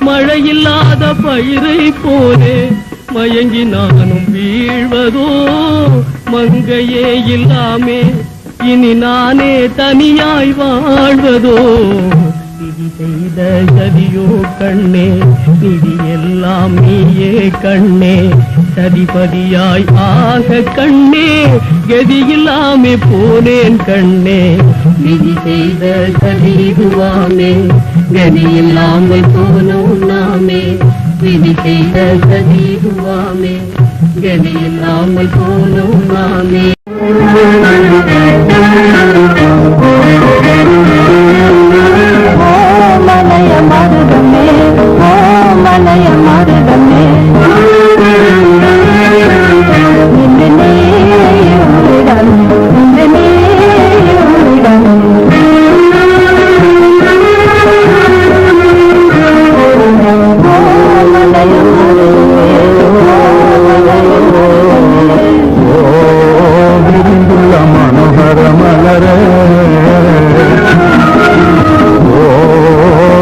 மழையில்லாத பயிரை போலே மயங்கி நானும் வீழ்வதோ. மங்கையே இல்லாமே இனி நானே தனியாய் வாழ்வதோ. விதி செய்த சதியோ கண்ணே, நிதி எல்லாம் நீயே கண்ணே. சதிபதியாய் ஆக கண்ணே, கதியில்லாமே போனேன் கண்ணே. விதி செய்த சதிதுவாமே, கதியில்லாமல் போனோம் நாமே. விதி செய்த சதிதுவாமே, கதியில்லாமல் போனோம் நாமே. மலைய மருதமே, ஓ மலைய மருதமே, இந்த நீயுடன், இந்த நீயுடன். ஓ மலைய மருதமே, விருந்துள்ள மனோகர மலரே,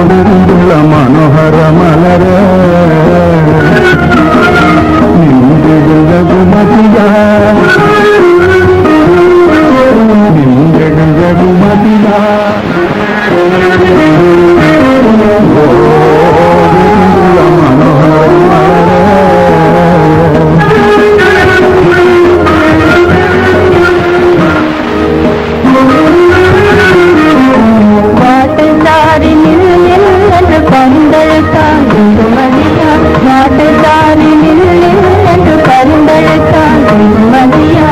விருந்துள்ள மனோகர மலரே. நின்றெழுந்த குமதியா, நின்றெழுந்த குமதியா. விருந்துள்ள மனோகர மலரே. வாட்டைத்தாரி நில் என்று பரிந்தழுத்தான் மதியா. வாட்டைத்தாரி நில் என்று பரிந்தழுத்தான் மதியா.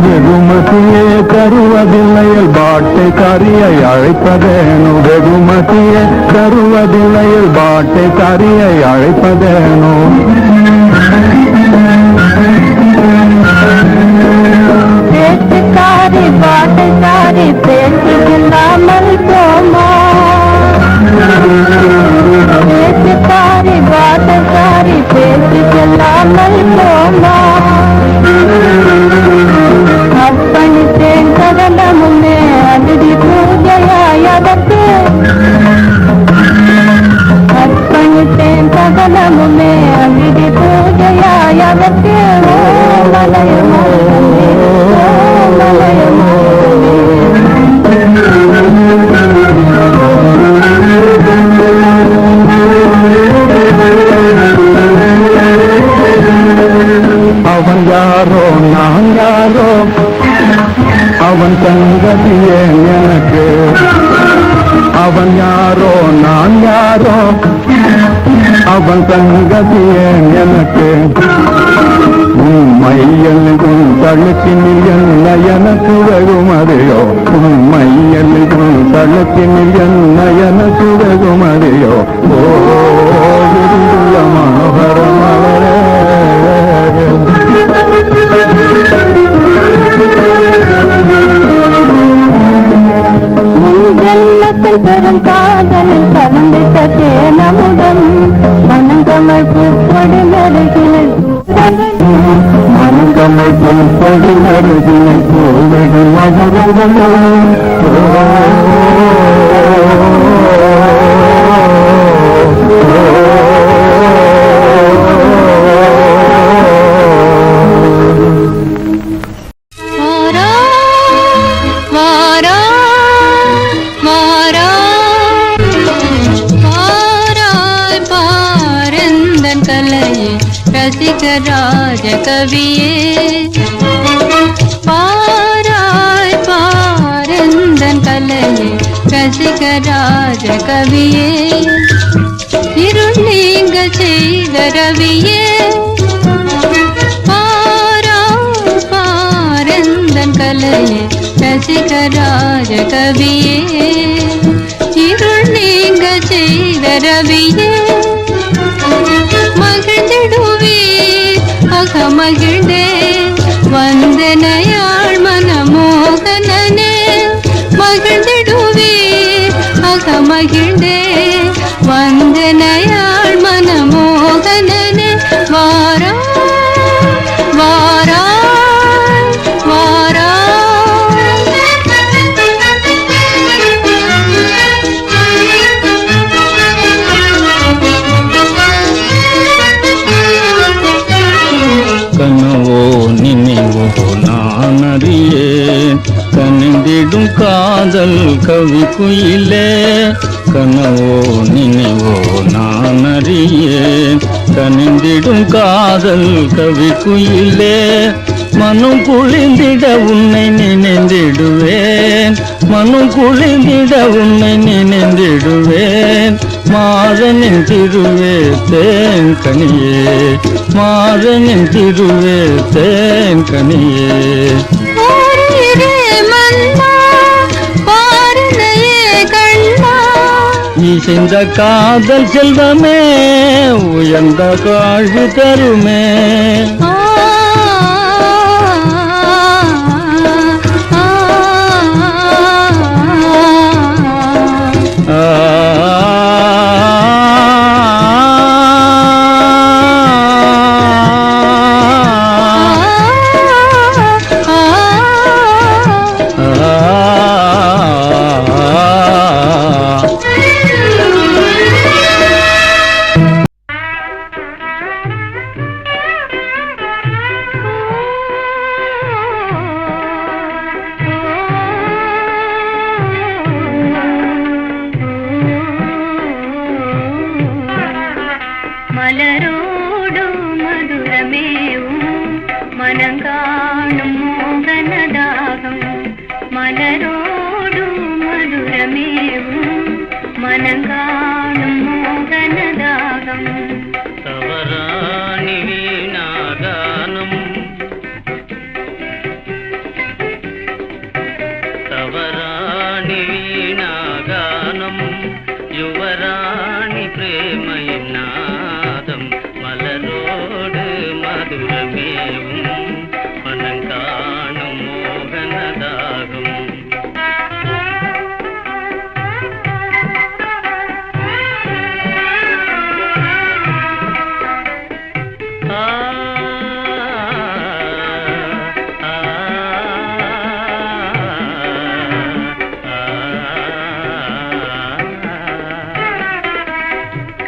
வெகுமதியே தருவதில்லையில் பாட்டைக்காரியை அழைப்பதேனோ. வெகுமதியே தருவதில்லையில் பாட்டைக்காரியை அழைப்பதேனோ. பேச்சுக்காரி பாட்டைக்காரி பேசிக்கொள்ளாமல் போமா. பேச்சுக்காரி பாட்டைக்காரி பேசிக்கொள்ளாமல் போமா. அர்ப்பணித்தேன் சகலமுமே அதிதி பூஜையாய் அதற்கு. அர்ப்பணித்தேன் சகலமுமே அதிதி பூஜையாய் அதற்கு. ஓ மலைய மருதமே, ஓ மலைய மருதமே. அவன் யாரோ நான் யாரோ, அவன் சங்கதியே எனக்கு. அவன் யாரோ நான் யாரோ, அவன் சங்கதியே எனக்கு. உண்மையில் உன் தழுக்கினில் என்ன எனக்கு வெகுமதியோ. உண்மையில் உன் தழுக்கினில் என்ன எனக்கு வெகுமதியோ. ஓ விருந்துள்ள மனோகர மலரே. முன்ஜென்ம பாரெந்தன் கலையே ரசிகராஜ கவியே பாராய் பாரெந்தன் கலையே ரசிகராஜ கவியே இருள் நீங்க செய்த ரவியே பாராய் பாரெந்தன் கலையே ரசிகராஜ கவியே இருள் நீங்க செய்த ரவியே மகிழ்ந்திடுவே அகமகிழ்ந்தே வந்தனையாள் மனமோகனனே மகிழ்ந்திடுவே அகமகிழ்ந்தே வந்தனையாள் மனமோகனனே வாரா வாரா வாரா கனவோ நினைவோ நான் அறியேன் கனிந்திடும் காதல் கவி குயிலே கனவோ நினைவோ நான் அறியேன் கனிந்திடும் காதல் கவி குயிலே மனம் குளிந்திட உன்னை நினைந்திடுவேன் மனம் குளிந்திட உன்னை நினைந்திடுவேன் மாறனின் திருவே தேன் கனியே மாறனின் திருவே தேன் கனியே இசைந்த காதல் செல்வமே உயர்ந்த காழ்வு தருமே மலரோடும் மதுரமேவும் மனங்காணும் மோகனதாகம் மலரோடும் மதுரமேவும் மனங்காணும் மோகனதாகம் தவறானி வீணாகானம் தவறானி வீணாகானம் யுவராணி பிரேமையின் நாதம் மலரோடு மதுரமேவும் மனங்காணும் மோகனதாகம்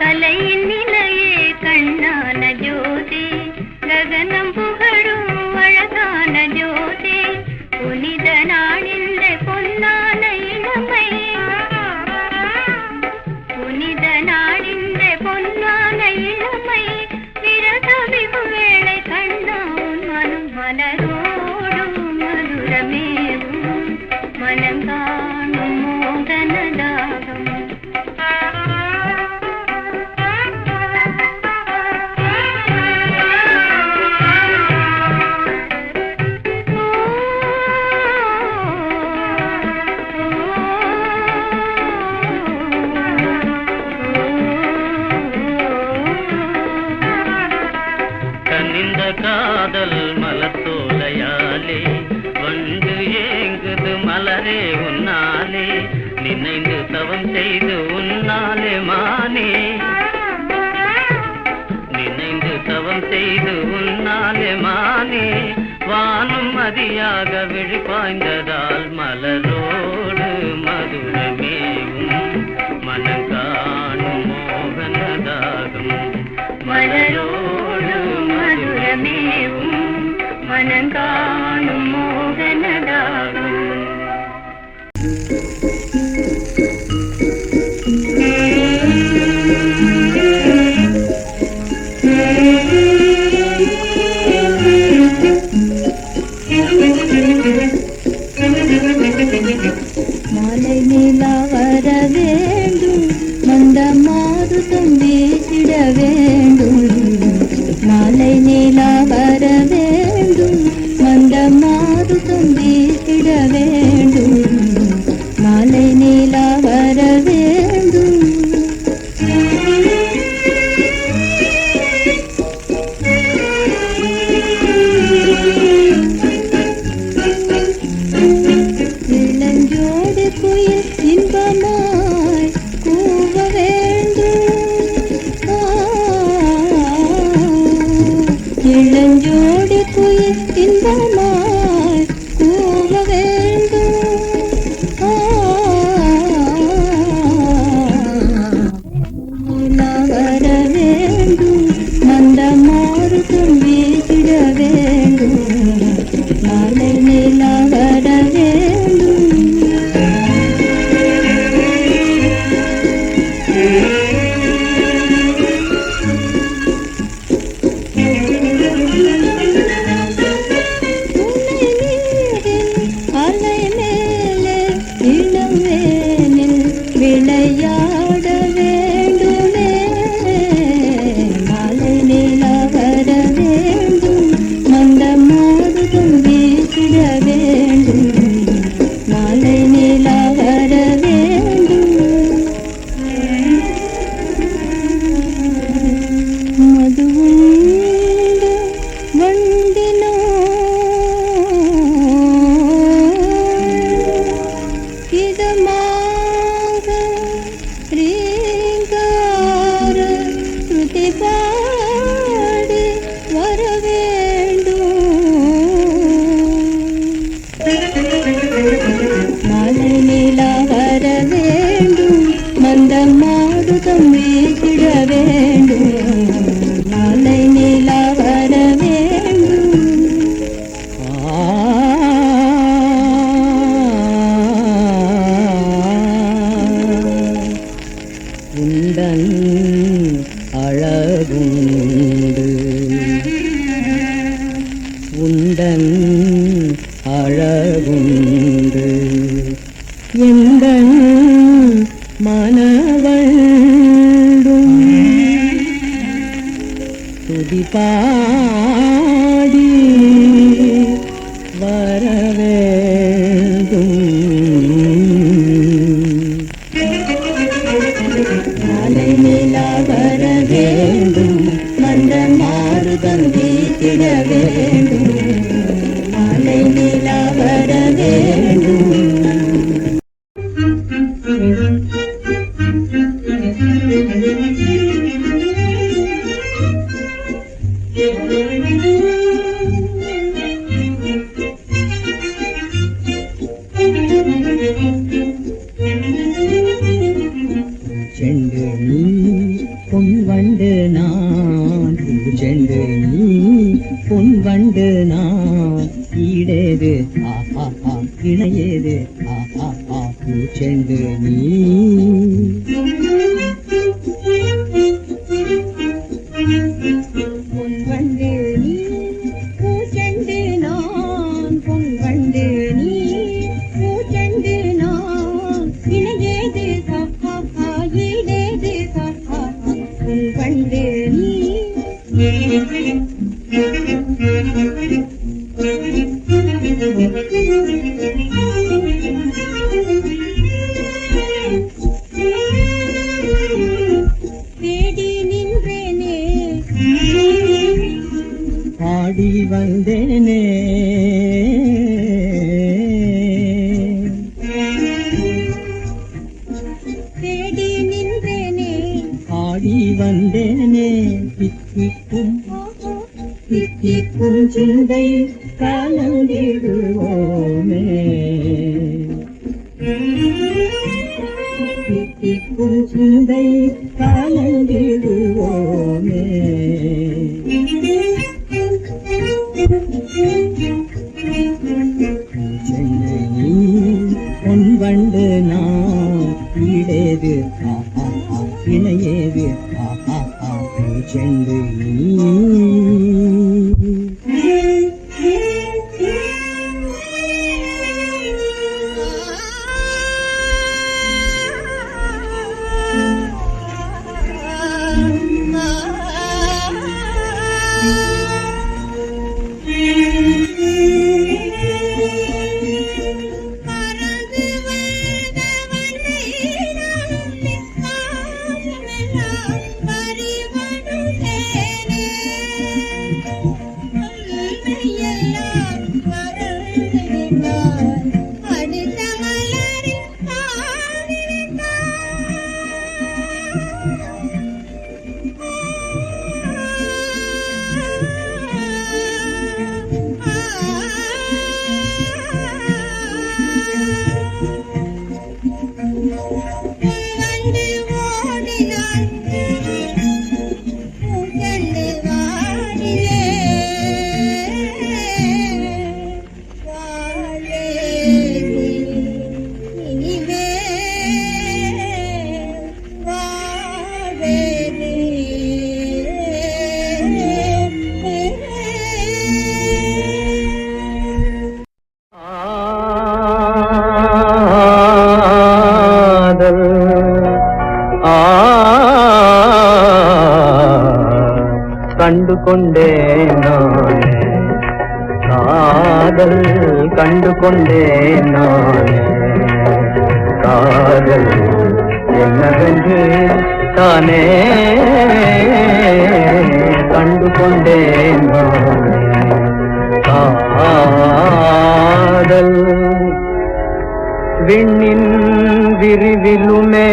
கலையின் நிலையே கண்ணான ஜோதி ககனம் புகழும் அழகான ஜோதி புனித நாளிந்த பொன்னான இளமை புனித நாளிந்த பொன்னான இளமை விரதவிகு வேளை கண்ணாவும் மனம் மலரோடும் மதுரமேவும் மனங்காணும் மோகனதாகம் கனிந்த காதல் மலத்தோலையாலே வண்டு ஏங்குது மலரே உன்னாலே நினைந்து தவம் செய்து உன்னாலே மானே நினைந்து தவம் செய்து உன்னாலே மானே வானும் மதியாக விழிப்பாய்ந்ததால் மலரோடு மதுரமேவும் மனங்காணும் மோகனதாகம் மலரோடு மதுரமேவும் மனங்காணும் மோகனதாகம் வீசிட வேண்டும் மாலை நிலா வர வேண்டும் மந்த மாருதம் வீசிட வேண்டும் மாலை நிலா வர வேண்டும் இளஞ்சோடு குயில் இன்பமாய் கூவ வேண்டும் இளஞ்சோடு குயில் இன்பமாய் கூவ வேண்டும் நிலா வர வேண்டும் மந்த மாருதம் வீசிட வேண்டும் மாலை நிலா வர வேண்டும் அலை மேலே இளவேனில் விளையாட வேண்டுமே மாலை நிலா வர வேண்டும் மந்த மாருதம் வீசிட வேண்டும் மாலை நிலா வர வேண்டும் மதுவுண்டு வண்டினோ இதமாக ரீங்கார ஸ்ருதி பாடி வர வேண்டும் மாலை நிலா வர வேண்டும் மந்த மாருதம் வீசிட வேண்டும் மாலை நிலா வர வேண்டும் உந்தன் அழகுண்டு உந்தன் அழகுண்டு எந்தன் மனவண்டும் துதிபாடி வர வேண்டும் மாலை நிலா வர வேண்டும் மந்த மாருதம் வீசிட வேண்டும் மாலை நிலா வர வேண்டும் செண்டு நீ பொன் வண்டு நான் செண்டு நீ பொன் வண்டு நான் ஈடேது ஆஹா இணையேது ஆஹா செண்டு நீ பொன் வண்டு நீ பூச்செண்டு நான் பொன் வண்டு நீ பூச்செண்டு நான் இணையேது ஈடேது பொன் வண்டு நீ தேடி நின்றேனே பாடி வந்தேனே தேடி நின்றேனே ஆடி வந்தேனே தித்திக்கும் தித்திக்கும் சிந்தை கலந்திடுவோமே தித்திக்கும் சிந்தை கலந்திடுவோமே சென்னை பொன் வண்டு நான் ஈடேது இணையேது செண்டு நீ கண்டு கொண்டேன் நானே காதல் கண்டு கொண்டேன் நானே காதல் என்னவென்று தானே கண்டு கொண்டேன் நானே காதல் விண்ணின் விரிவிலுமே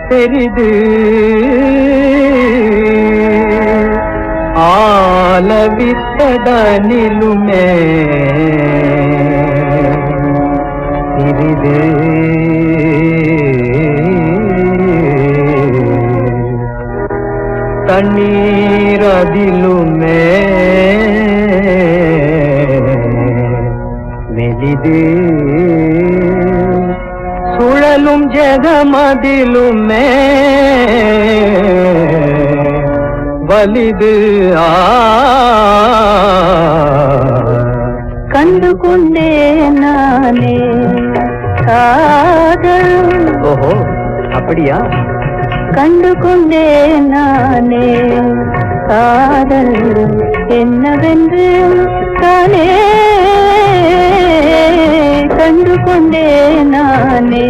பெரிது ஆலவித்ததனிலுமே சிறிது தண்ணீரதிலுமே மெலிது சுழலும் ஜெகமதிலுமே வலிது கண்டு கொண்டேன் நானே காதல். ஓஹோ அப்படியா? கண்டு கொண்டேன் நானே காதல் என்னவென்று தானே கண்டு கொண்டேன் நானே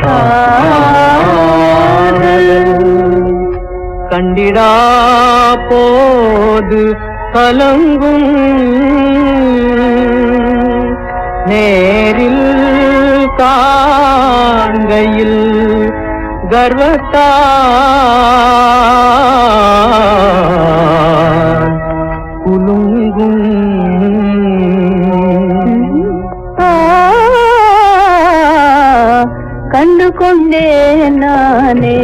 காதல். கண்டிடா போது கலங்கும் நேரில் காண்கையில் கர்வத்தால் குலுங்கும் கண்டு கொண்டேன் நானே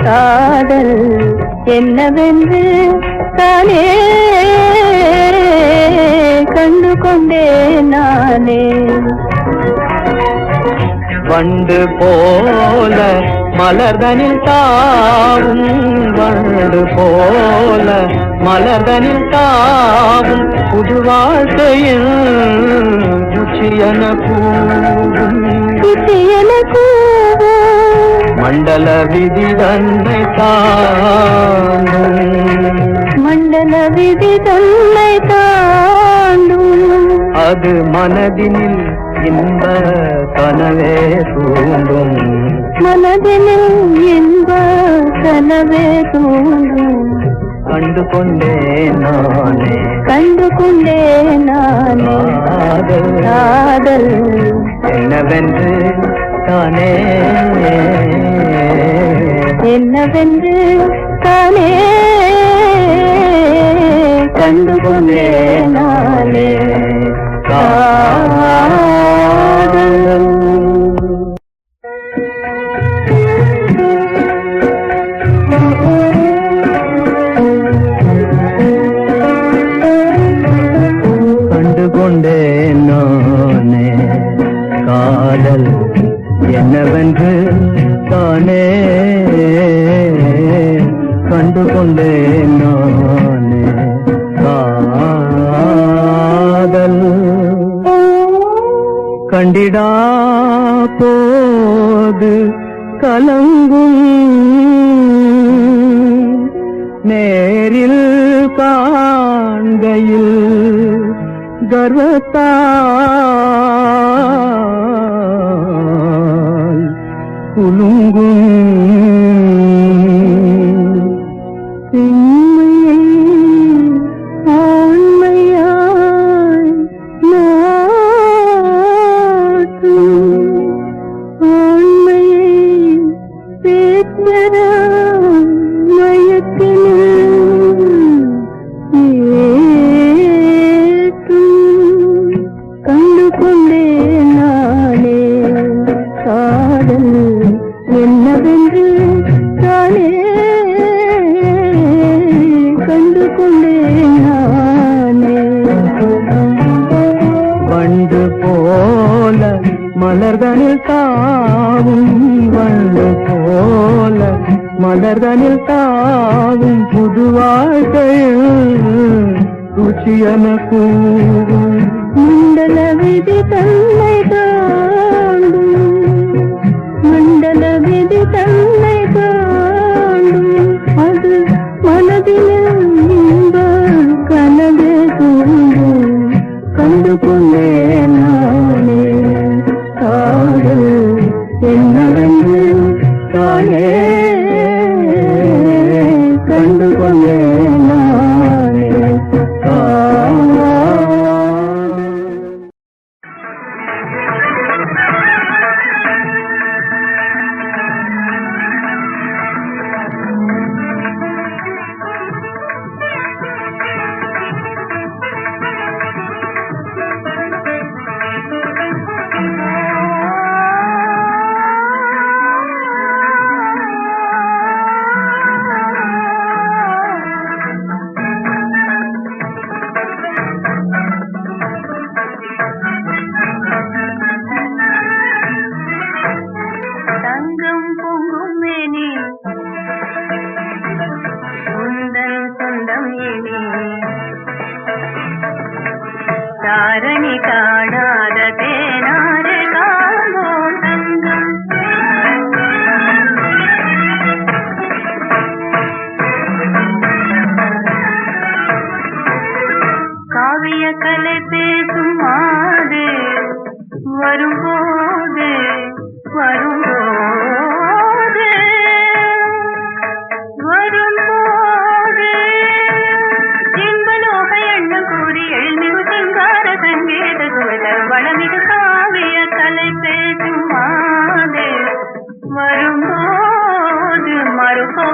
காதல் என்னவென்று தானே கண்டு கொண்டேன் நானே. வண்டு போல மலர்தனில் தாவும் வண்டு போல மலர்தனில் தாவும் புது வாழ்க்கையில் ருச்சியன கூவும் மண்டல விதி தன்னை தாண்டும் மண்டல விதி தன்னை தாண்டும் அது மனதினில் இன்ப கனவே தூண்டும் மனதினில் இன்ப கனவே தூண்டும் கண்டு கொண்டேன் நானே கண்டு கொண்டேன் நானே காதல் என்னவென்று தானே என்னவென்று தானே கண்டு கொண்டேன் நானே காதல். கண்டு கொண்டேன் நானே காதல் என்னவென்று தானே கண்டு கொண்டேன் நானே காதல் கண்டிடா போது கலங்கும் நேரில் காண்கையில் கர்வத்தால் குலுங்கும் ஆண்மையாய் ஆண்மையை பேச்சரா கண்டு கொண்டேன் நானே காதல் என்னவென்று தானே கண்டு கொண்டேன் நானே. வண்டு போல மலர்தனில் தாவும் வண்டு போல மலர்தனில் தாவும் புது வாழ்க்கையில் ருச்சியன கூவும் மண்டல விதி தன்னை தாண்டும் மண்டல விதி தன்னை தாண்டும்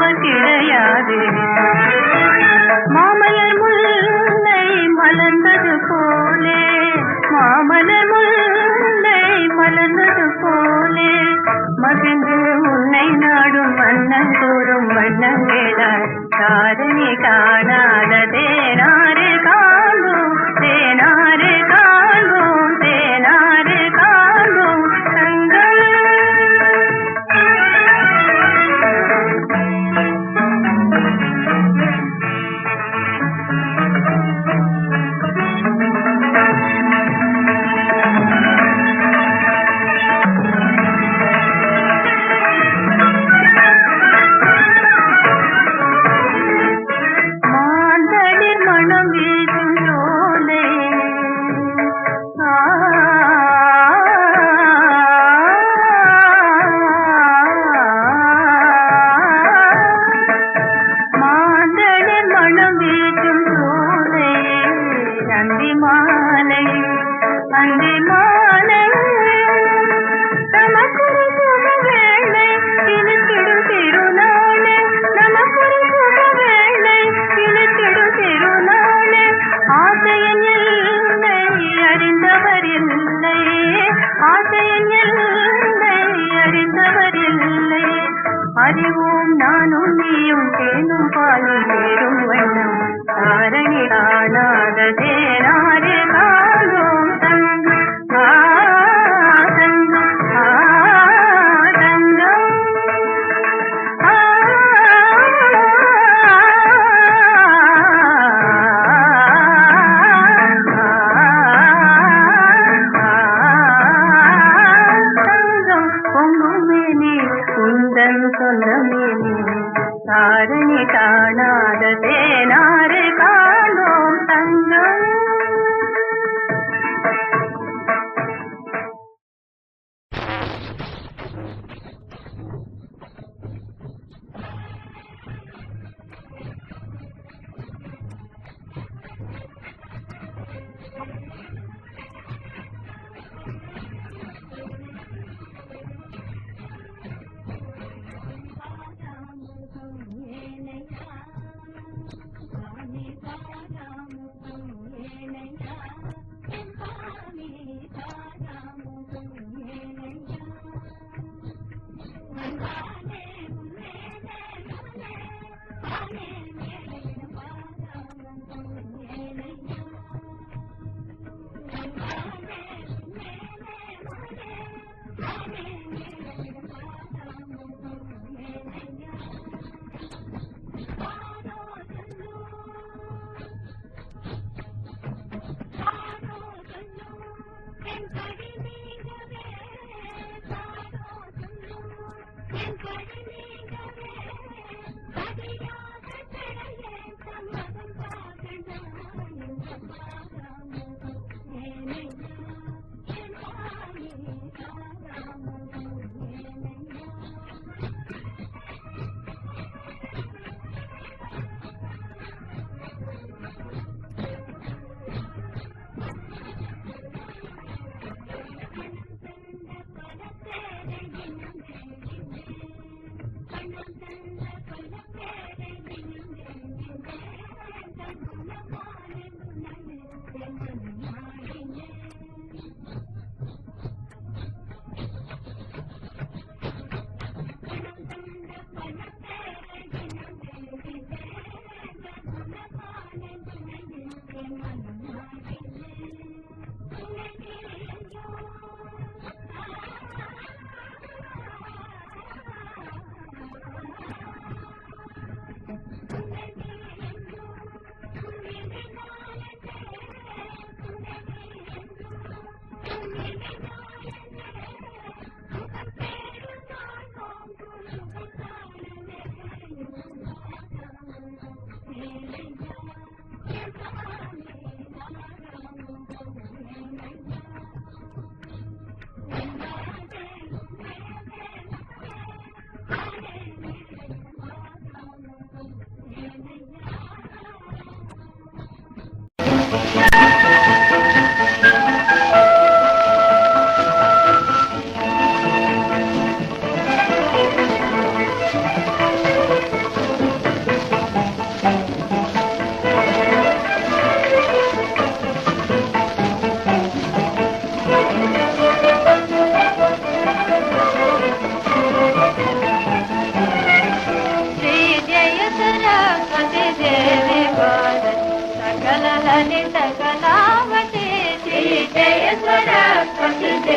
இல்லாமல் கிடையாது. மாமலர் முல்லை மலர்ந்தது போலே, மாமலர் முல்லை மலர்ந்தது போலே, மகிழ்ந்து உன்னை நாடும் மன்னன் கூறும் வண்ணம் கேளார். தாரணி காணாத தேனாறு காண்போம், தேனாறு காண்போம், தேனாறு காண்போம் தங்கள். மாந்தளிர் மணம் வீசும் சோலை, மாந்தளிர் மணம் வீசும் சோலை, அந்தி மாலை, அந்தி மாலை, நமக்கொரு சுக வேளை இனித்திடும் திருநாளே, நமக்கொரு சுக வேளை இனித்திடும் திருநாளே. ஆசையின் எல்லை அறிந்தவர் இல்லை, ஆசையின் எல்லை அறிந்தவர் இல்லை. அறிவோம் நானும் நீயும் தேனும் பாலும் சேரும் வண்ணம். தாரணி காணாத தேனாறு காண்போம் தங்கம், தங்கம், தங்கம். தங்கம் பொங்குமேனி உந்தன் சொந்தமேனி, தாரணி காணாத தேனாறு காண்போம் தங்கம்.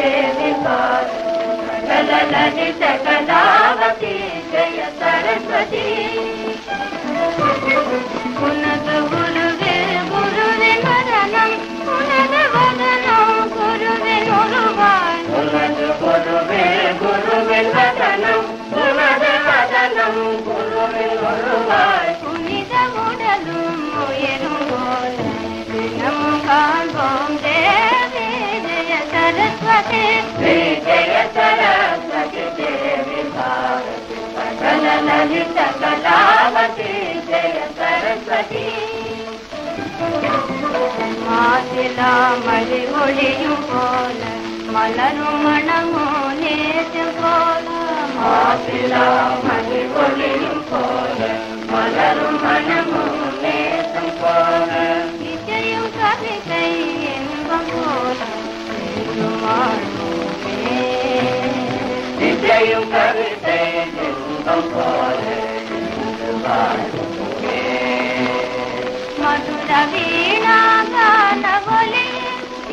देवी ललित कलावती जय सरस्वती उन्नत गुरुवे गुरुवे वदनं उन्नत वदनं गुरुवे नुरुवाय उन्नत गुरुवे गुरुवे वदनं उन्नत वदनं गुरुवे नुरुवाय पुनित उडलुम उयரும் போல தினம் காண்போம் தேவி ஜெய சரஸ்வதி ஜெய சரஸ்வதி தேவி பாரதி சகல லலித கலாவதி ஜெய சரஸ்வதி மாசிலா மழை ஒளியும் போல மலரும் மணமோ நேற்று போல மாசிலா மழை ஒளியும் போல மலரும் மணமோ நேற்று போல இசையும் கவிதை என்பம் போல இசையும் கவிதை என்பம் போல மதுர வீணா கான ஒலி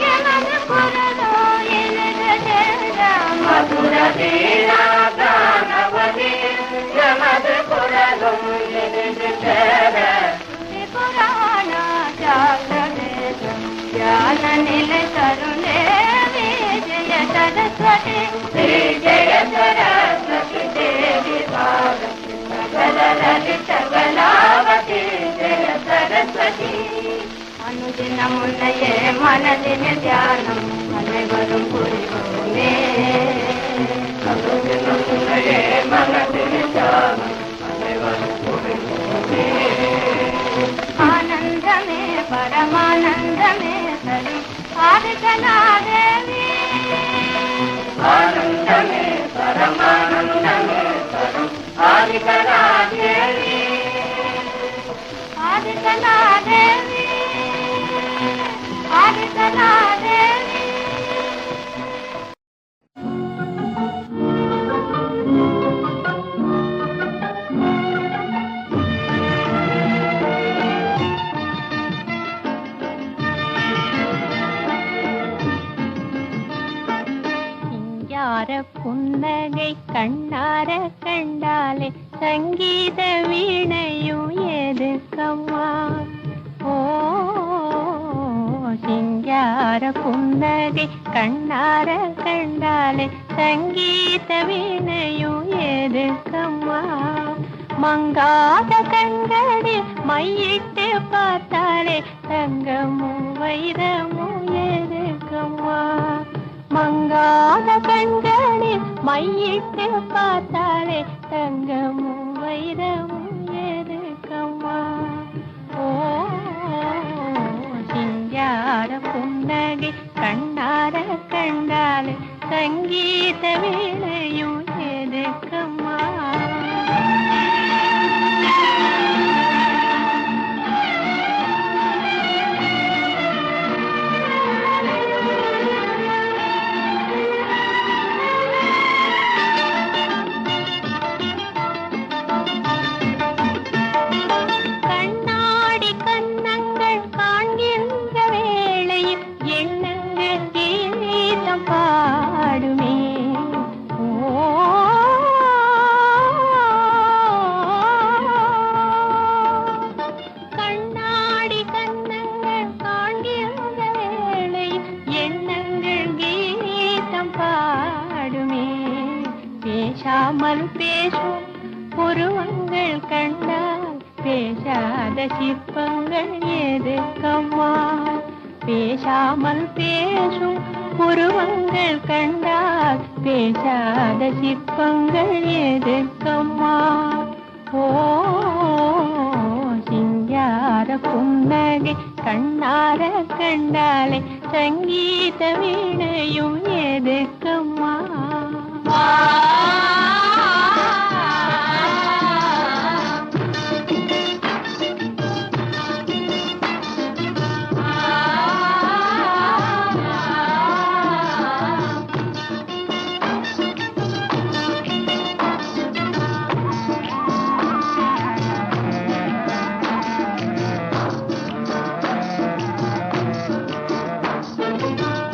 எனது குரலோ எனது ஜெய மதுர வீணா கான ஒலி எனது குரலும் எனது ஜெய புராண ஜாகரேதம் ஞான நிலை தருணேவி ஜெய சரஸ்வதி ஜெய சரஸ்வதி தேவி பாரதி சகல லலித கலாவதி ஜெய சரஸ்வதி அனுதினம் உன்னையே மனதின் தியானம் அனைவரும் புரிவோமே அனுதினம் உன்னையே மனதின் தியானம் அனைவரும் புரிவோமே ஆனந்தமே பரமானந்தமே தரும் ஆதிகலாதேவி ஆனந்தமே பரமானந்தமே தரும் ஆதிகலாதேவி ஆதிகலாதேவி ஆதிகலாதேவி புன்னகை கண்ணார கண்டாலே சங்கீத வீணையும் எதுக்கம்மா ஓ சிங்கார புன்னகை கண்ணார கண்டாலே சங்கீத வீணையும் எதுக்கம்மா மங்காத கண்களில் மையிட்டு பார்த்தாலே தங்கமும் வைரமும் எதுக்கம்மா மங்காத கண்களில் மையிட்டு பார்த்தாலே தங்கமும் வைரமும் எதுக்கம்மா ஓ சிங்கார புன்னகை கண்ணார கண்டாலே சங்கீத வீணையும் எதுக்கம்மா பேசாமல் பேசும் உருவங்கள் கண்டால் பேசாத சிற்பங்கள் எதுக்கம்மா பேசாமல் பேசும் உருவங்கள் கண்டால் பேசாத சிற்பங்கள் எதுக்கம்மா ஓ சிங்கார புன்னகை கண்ணார கண்டாலே சங்கீத வீணையும் எதுக்கம்மா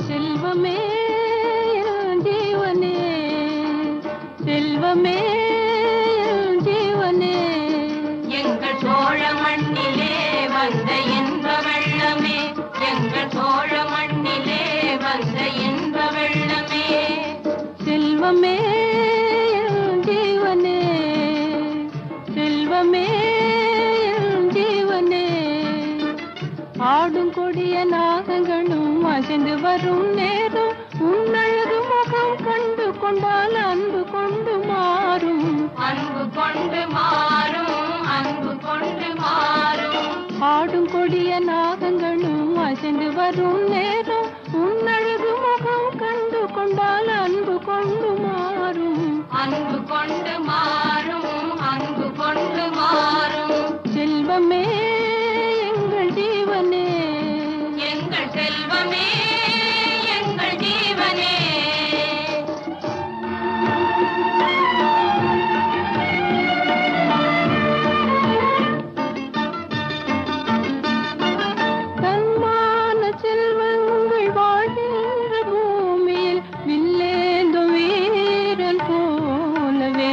செல்வமே செல்வமே ஜீவனே ஆடும் கொடிய நாகங்களும் அசைந்து வரும் நேரம் உன்னழகு முகம் கண்டு கொண்டால் அன்பு கொண்டு மாறும் அன்பு கொண்டு மாறும் அன்பு கொண்டு மாறும் ஆடும் கொடிய நாகங்களும் அசைந்து வரும் நேரம் உன்னழகு முகம் கண்டு கொண்டால் அன்பு கொண்டு மாறும் அன்பு கொண்டு மாறும் அன்பு கொண்டு மாறும் செல்வமே எங்கள் ஜீவனே எங்கள் செல்வமே எங்கள் ஜீவனே தன்மான செல்வங்கள் வாழ்கின்ற பூமியில் வில்லேந்து வீரன் போலவே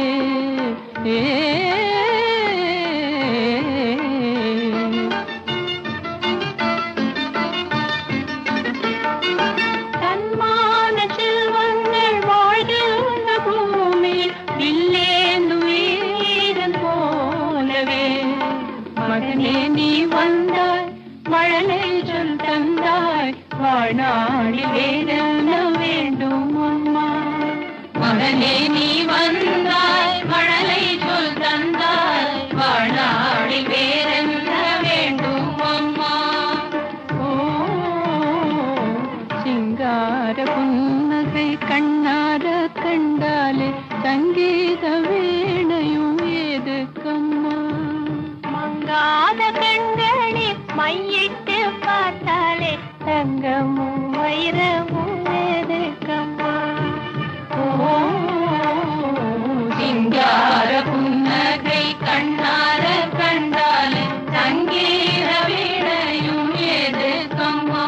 தன்மான செல்வங்கள் வாழ்கின்ற பூமியில் வில்லேந்து வீரன் போலவே மகனே நீ வந்தாய் மழலை சொல் தந்தாய் வாழ்நாடி வேதன வேண்டும் அம்மா மகனே நீ வந்தாய் மழலை சொல் தந்தாய் வாழ்நாடி வேதன வேண்டும் அம்மா ஓ சிங்கார புன்னகை கண்ணார கண்டாலே சங்கீத வீணையும் எதுக்கம்மா மங்காத கண்களில் மையிட்டு பார்த்தாலே தங்கமும் வைரமும் எதுக்கம்மா ஓ சிங்கார புன்னகை கண்ணார கண்டாலே சங்கீத வீணையும் எதுக்கம்மா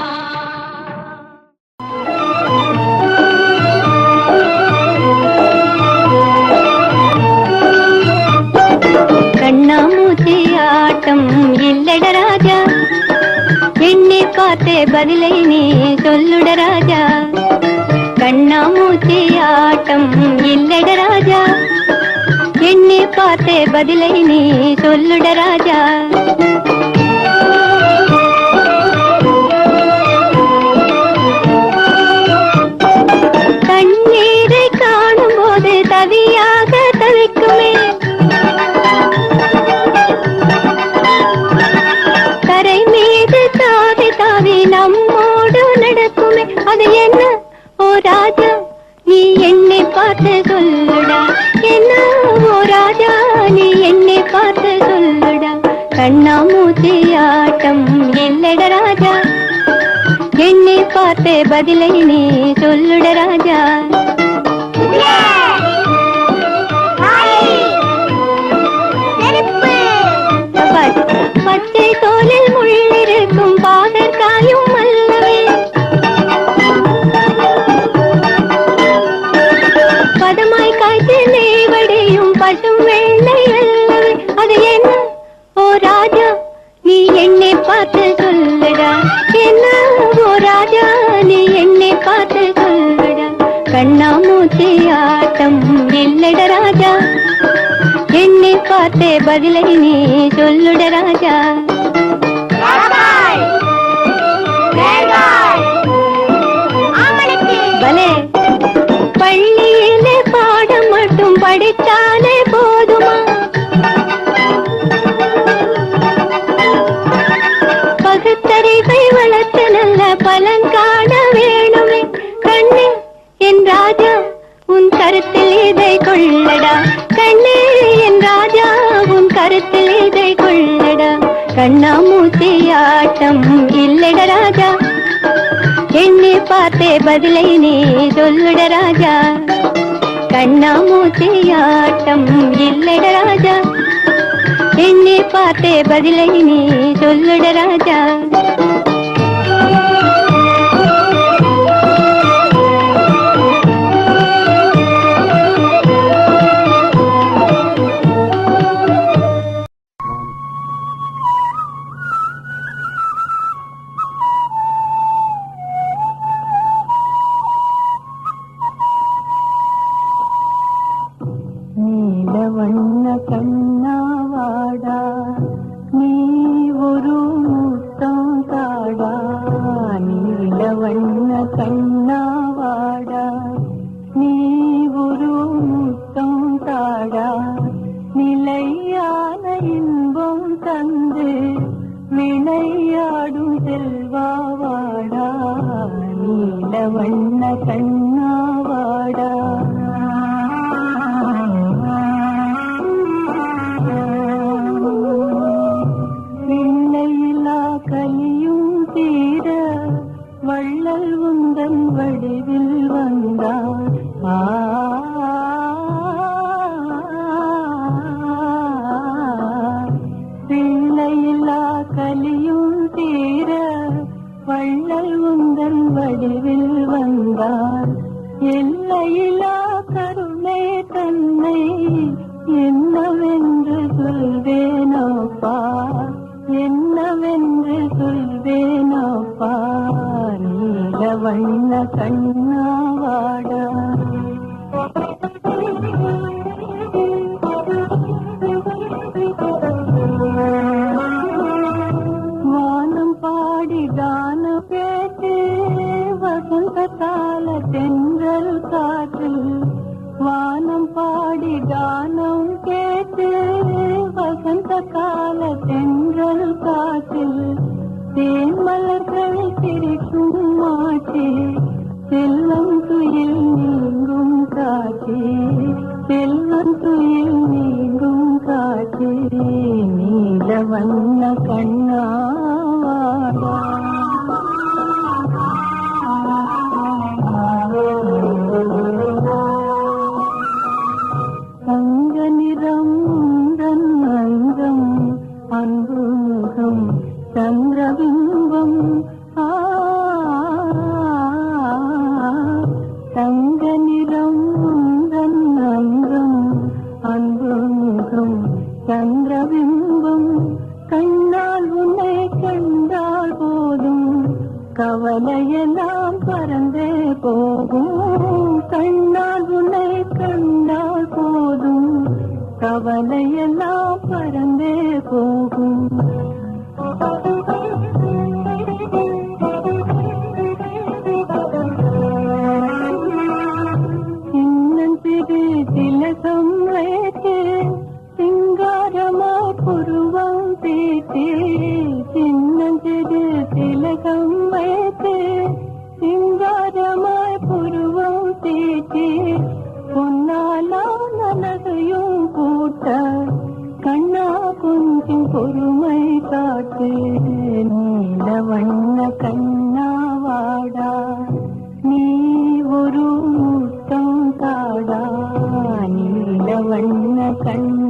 கண்ணாமூச்சி ஆட்டம் இல்லட ராஜா என்னை பார்த்தே பதிலை நீ சொல்லுட ராஜா கண்ணாமூச்சி ஆட்டம் இல்லட ராஜா என்னை பார்த்தே பதிலை நீ சொல்லுட ராஜா கண்ணீரை காணும் போது தவியாக தவிக்குமே கரை மீது தாவி தாவி நம்மோடு நடக்குமே அது என்ன ஓ ராஜா நீ என்னை பார்த்து சொல்லுடா என்ன ஓ ராஜா நீ என்னை பார்த்து சொல்லுடா கண்ணாமூச்சி ஆட்டம் இல்லட ராஜா என்னை பார்த்து பதிலை நீ சொல்லுட ராஜா பச்சை தோலில் முள்ளிருக்கும் பாகற்காயும் அல்லவே பதமாய் காய்ச்சி நெய்வடையும் பசும் வெள்ளை அல்லவே அது என்ன ஓ ராஜா நீ என்னை பார்த்து சொல்லுடா என்ன ஓ ராஜா நீ என்னை பார்த்து சொல்லுடா கண்ணாமூச்சி ஆட்டம் இல்லட ராஜா என்னை பார்த்தே பதிலை நீ சொல்லுட ராஜா பலே பள்ளியிலே பாடம் மட்டும் படித்தாலே போதுமா பகுத்தறிவை வளர்த்து நல்ல பலன் காண வேணுமே கண்ணே என் ராஜா உன் கருத்தில் இதை கொள்ளடா கண்ணே என் ராஜா உன் கருத்தில் இதை கொள்ளடா கண்ணாமூச்சி ஆட்டம் இல்லட ராஜா என்னை பார்த்தே பதிலை நீ சொல்லுட ராஜா கண்ணாமூச்சி ஆட்டம் இல்லட ராஜா என்னை பார்த்தே பதிலை நீ சொல்லுட ராஜா நீல வண்ண கண்ணாவாட மெய்யான இன்பம் தந்து விளையாடும் செல்வாவாடா நீல வண்ண கண்ணாவாடா பிள்ளையிலா கலியும் தீர வள்ளல் உந்தன் வடிவில் வந்தார் பிள்ளையிலா கலியும் தீர வள்ளல் உந்தன் வடிவில் வந்தார் எல்லையிலா கருணை தன்னை என்னவென்று சொல்வேனோப்பா என்னவென்று சொல்வேனோப்பா நீல வண்ண கண்ணாவாடா வானம் பாடி தான பேச்சு வசந்த கால தென்றல் காற்று வானம் பாடி தானம் கேட்டு வசந்த கால தென்றல் காற்று தேன் மலர்கள் சிரிக்கும் மாற்றி செல்வம் துயில் நீங்கும் காட்சி செல்வம் துயில் நீங்கும் காட்சி நீல வண்ண கண்ணாவாடா தங்க நிறம் தன் அங்கம் அன்பு முகம் சந்திரபிம்பம் தங்க நிறம் தன் அங்கம் அன்பு முகம் சந்திரபிம்பம் கண்ணால் உன்னை கண்டால் போதும் கவலையெல்லாம் பறந்தே போகும் கண்ணால் உன்னை கண்டால் போதும் கவலையெல்லாம் பறந்தே போகும் சின்னஞ்சிறு திலகம் வைத்து சிங்காரமாய் புருவம் தீட்டி சின்னஞ்சிறு திலகம் வைத்து சிங்காரமாய் புருவம் தீட்டி பொன்னாலான நகையும் கூட்ட கண்ணா கொஞ்சம் பொறுமை காட்டு நீல வண்ண கண்ணாவாடா நீ ஒரு முத்தம் தாடா நீல வண்ண கண்ண